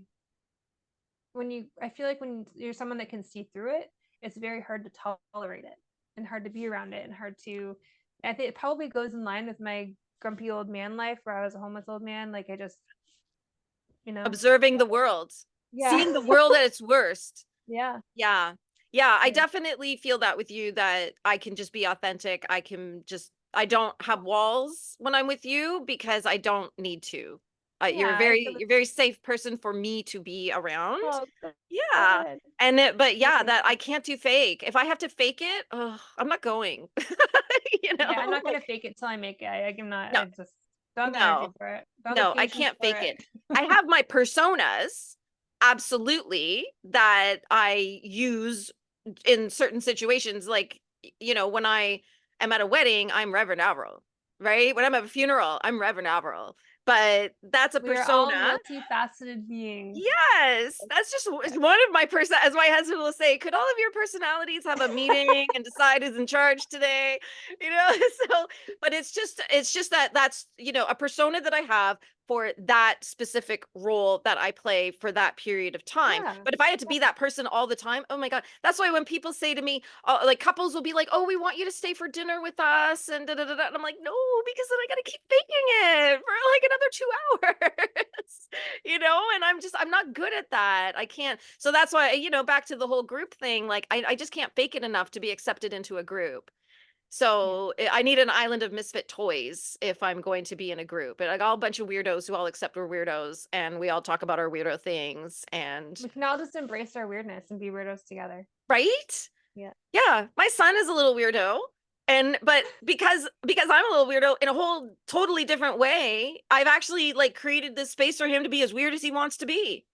feel like when you're someone that can see through it, it's very hard to tolerate it and hard to be around it and hard to. I think it probably goes in line with my grumpy old man life where I was a homeless old man. Like I just, you know, Observing the world, yeah, seeing the world at its worst. yeah, Yeah. Yeah, I yeah, definitely feel that with you, that I can just be authentic. I don't have walls when I'm with you because I don't need to. yeah. I feel You're a very safe person for me to be around. oh Yeah. good. But yeah, Appreciate that I that. can't do fake. If I have to fake it, I'm not going. Yeah, I'm not Like, gonna fake it till I make it. I'm not. no, I just don't have the energy no. for it. Don't have the No, I patience can't for fake it. it. I have my personas, absolutely, that I use in certain situations. Like, when I am at a wedding, I'm Reverend Avril, right? When I'm at a funeral, I'm Reverend Avril. But that's a We are all persona. multifaceted beings. Yes, that's just Yeah. one of my as my husband will say, could all of your personalities have a meeting and decide who's in charge today? You know, so but it's just that that's, a persona that I have for that specific role that I play for that period of time. Yeah. But if I had to be Yeah. that person all the time, oh my God. That's why when people say to me, like couples will be like, "Oh, we want you to stay for dinner with us," and da da da, da. And I'm like, "No, because then I got to keep faking it for like another 2 hours." And I'm not good at that. I can't. So that's why, back to the whole group thing, like I just can't fake it enough to be accepted into a group. Yeah. So I need an island of misfit toys if I'm going to be in a group. And like all a bunch of weirdos who all accept we're weirdos and we all talk about our weirdo things and We can all just embrace our weirdness and be weirdos together. right? Yeah. Yeah. My son is a little weirdo. But because I'm a little weirdo in a whole totally different way, I've actually like created this space for him to be as weird as he wants to be.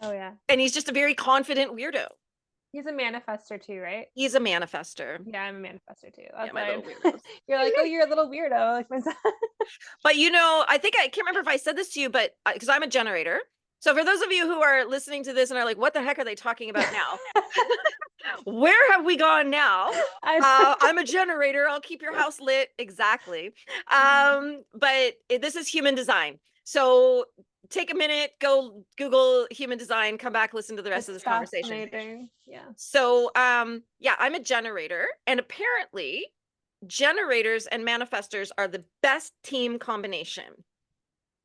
Oh yeah. And he's just a very confident weirdo. He's a manifester too, right? He's a manifester. Yeah, I'm a manifester too. Yeah, That's my why little weirdos. you're like, oh, you're a little weirdo, like my son. But I think I can't remember if I said this to you, but because I'm a generator. So for those of you who are listening to this and are like, what the heck are they talking about now? Where have we gone now? I, I'm a generator. I'll keep your house lit. Exactly. But this is human design. So take a minute, go Google human design, come back, listen to the rest of it's this conversation. fascinating. Yeah. So, yeah, I'm a generator, and apparently, generators and manifestors are the best team combination.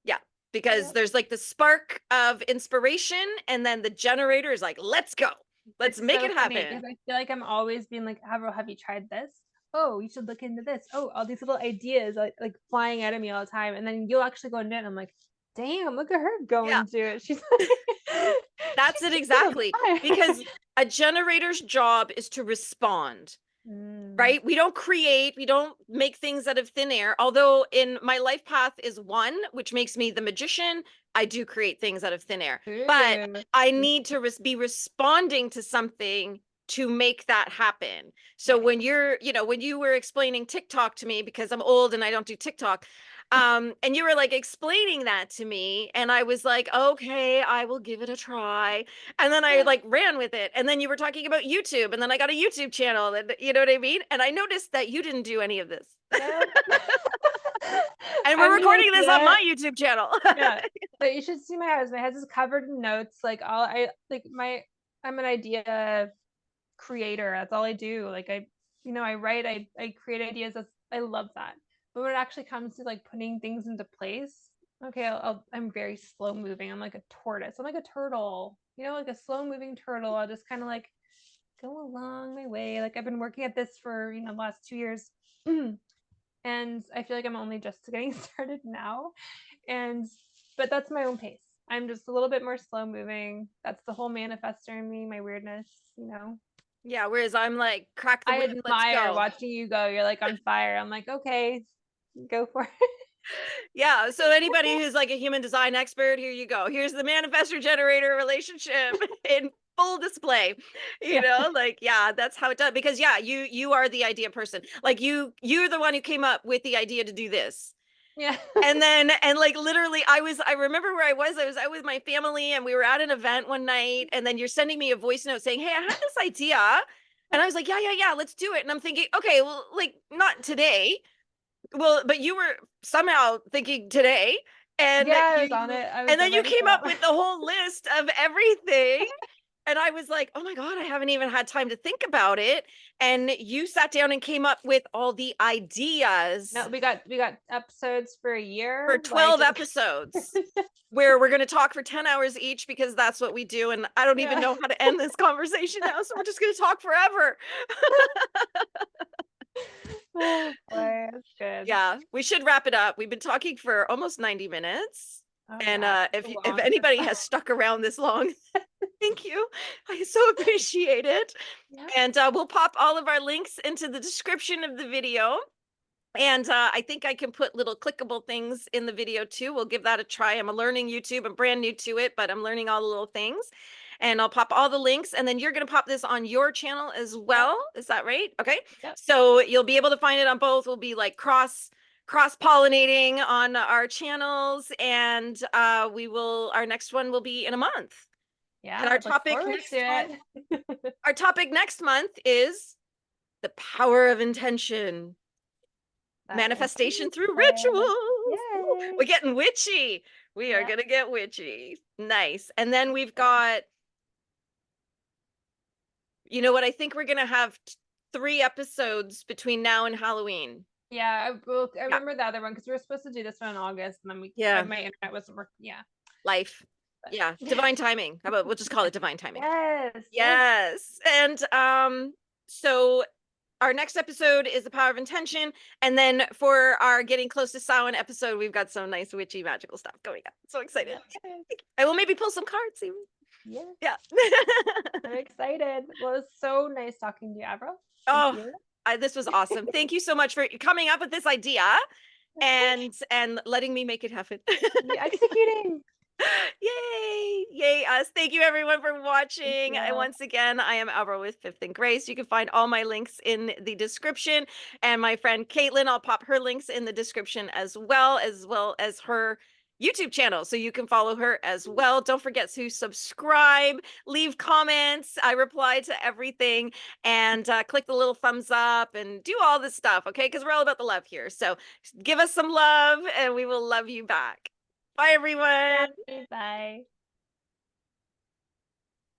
Yeah, because Yeah. there's like the spark of inspiration, and then the generator is like, let's go, let's It's make so it funny happen. because I feel like I'm always being like, have you tried this? Oh, you should look into this. Oh, all these little ideas like flying out of me all the time. And then you'll actually go into it and I'm like, damn, look at her Yeah, going to it. She's like, that's she's it keeping a exactly. vibe. Because a generator's job is to respond. Mm, Right? We don't create, we don't make things out of thin air. Although in my life path is one, which makes me the magician, I do create things out of thin air. But ooh, I need to be responding to something to make that happen. So right. when you were explaining TikTok to me, because I'm old and I don't do TikTok, and you were like explaining that to me, and I was like, okay, I will give it a try. And then I like ran with it. And then you were talking about YouTube, and then I got a YouTube channel, and you know what I mean? And I noticed that you didn't do any of this. No. And I we're have an recording this on idea. my YouTube channel. Yeah. But you should see my house. My house is covered in notes. Like all I like my I'm an idea creator. That's all I do. Like I write, I create ideas. I love that. But when it actually comes to like putting things into place, okay, I'm very slow moving. I'm like a tortoise. I'm like a turtle. Like a slow moving turtle. I'll just kind of like go along my way. Like I've been working at this for the last 2 years, and I feel like I'm only just getting started now. And but that's my own pace. I'm just a little bit more slow moving. That's the whole manifestor in me, my weirdness. Yeah, whereas I'm like, crack the I whip, let's admire go. watching you go. You're like on fire. I'm like, okay, go for it. Yeah. So anybody who's like a human design expert, here you go. Here's the manifestor generator relationship in full display. Yeah. Like, yeah, that's how it does. Because yeah, you are the idea person. Like you're the one who came up with the idea to do this. Yeah. And like literally I remember where I was out with my family and we were at an event one night, and then you're sending me a voice note saying, hey, I had this idea. And I was like, yeah, let's do it. And I'm thinking, okay, well, like not today. Well, but you were somehow thinking today, and Yeah, I was on you it. I was and then you ready for came that up one. with the whole list of everything. And I was like, oh my God, I haven't even had time to think about it. And you sat down and came up with all the ideas No, we got episodes for a for year. Like 12 episodes where we're going to talk for 10 hours each because that's what we do. And I don't even yeah. know how to end this conversation now. So we're just going to talk forever. Oh boy, that's good. Yeah, we should wrap it up. We've been talking for almost 90 minutes. Oh And yeah, if anybody has stuck around this long, thank you. I so appreciate it. yeah, And we'll pop all of our links into the description of the video. And I think I can put little clickable things in the video too. We'll give that a try. I'm learning YouTube. I'm brand new to it, but I'm learning all the little things. And I'll pop all the links. And then you're going to pop this on your channel as yep, well. Is that right? Okay. yep, So you'll be able to find it on both. We'll be like cross pollinating on our channels. And our next one will be in a month. yeah. And our I look topic forward next to month, it. our topic next month is the power of intention. That is Manifestation through amazing. rituals. Ooh, Yay! we're getting witchy. We are Yeah, gonna get witchy. Nice. And then we've got, you know what? I think we're gonna have 3 episodes between now and Halloween. yeah. I Yeah. remember the other one because we were supposed to do this one in August, and then Yeah. my internet wasn't working. Yeah, Life. but Yeah. Divine timing. How about we'll just call it divine timing. yes, yes, Yes. And so our next episode is the power of intention. And then for our getting close to Samhain episode, we've got some nice witchy magical stuff going up. So excited. yes, I will maybe pull some cards even. yes. Yeah. I'm excited. Well, it's so nice talking to you, Avril. Thank Oh, you. this was awesome. Thank you so much for coming up with this idea and letting me make it happen. You executing. Yay us. Thank you everyone for Thank watching. And you. once again, I am Avril with Fifth and Grace. You can find all my links in the description, and my friend Caitlyn, I'll pop her links in the description as her YouTube channel, so you can follow her as well. Don't forget to subscribe, leave comments. I reply to everything, and click the little thumbs up and do all this stuff, okay? Because we're all about the love here. So give us some love and we will love you back. Bye, everyone. Bye. Bye.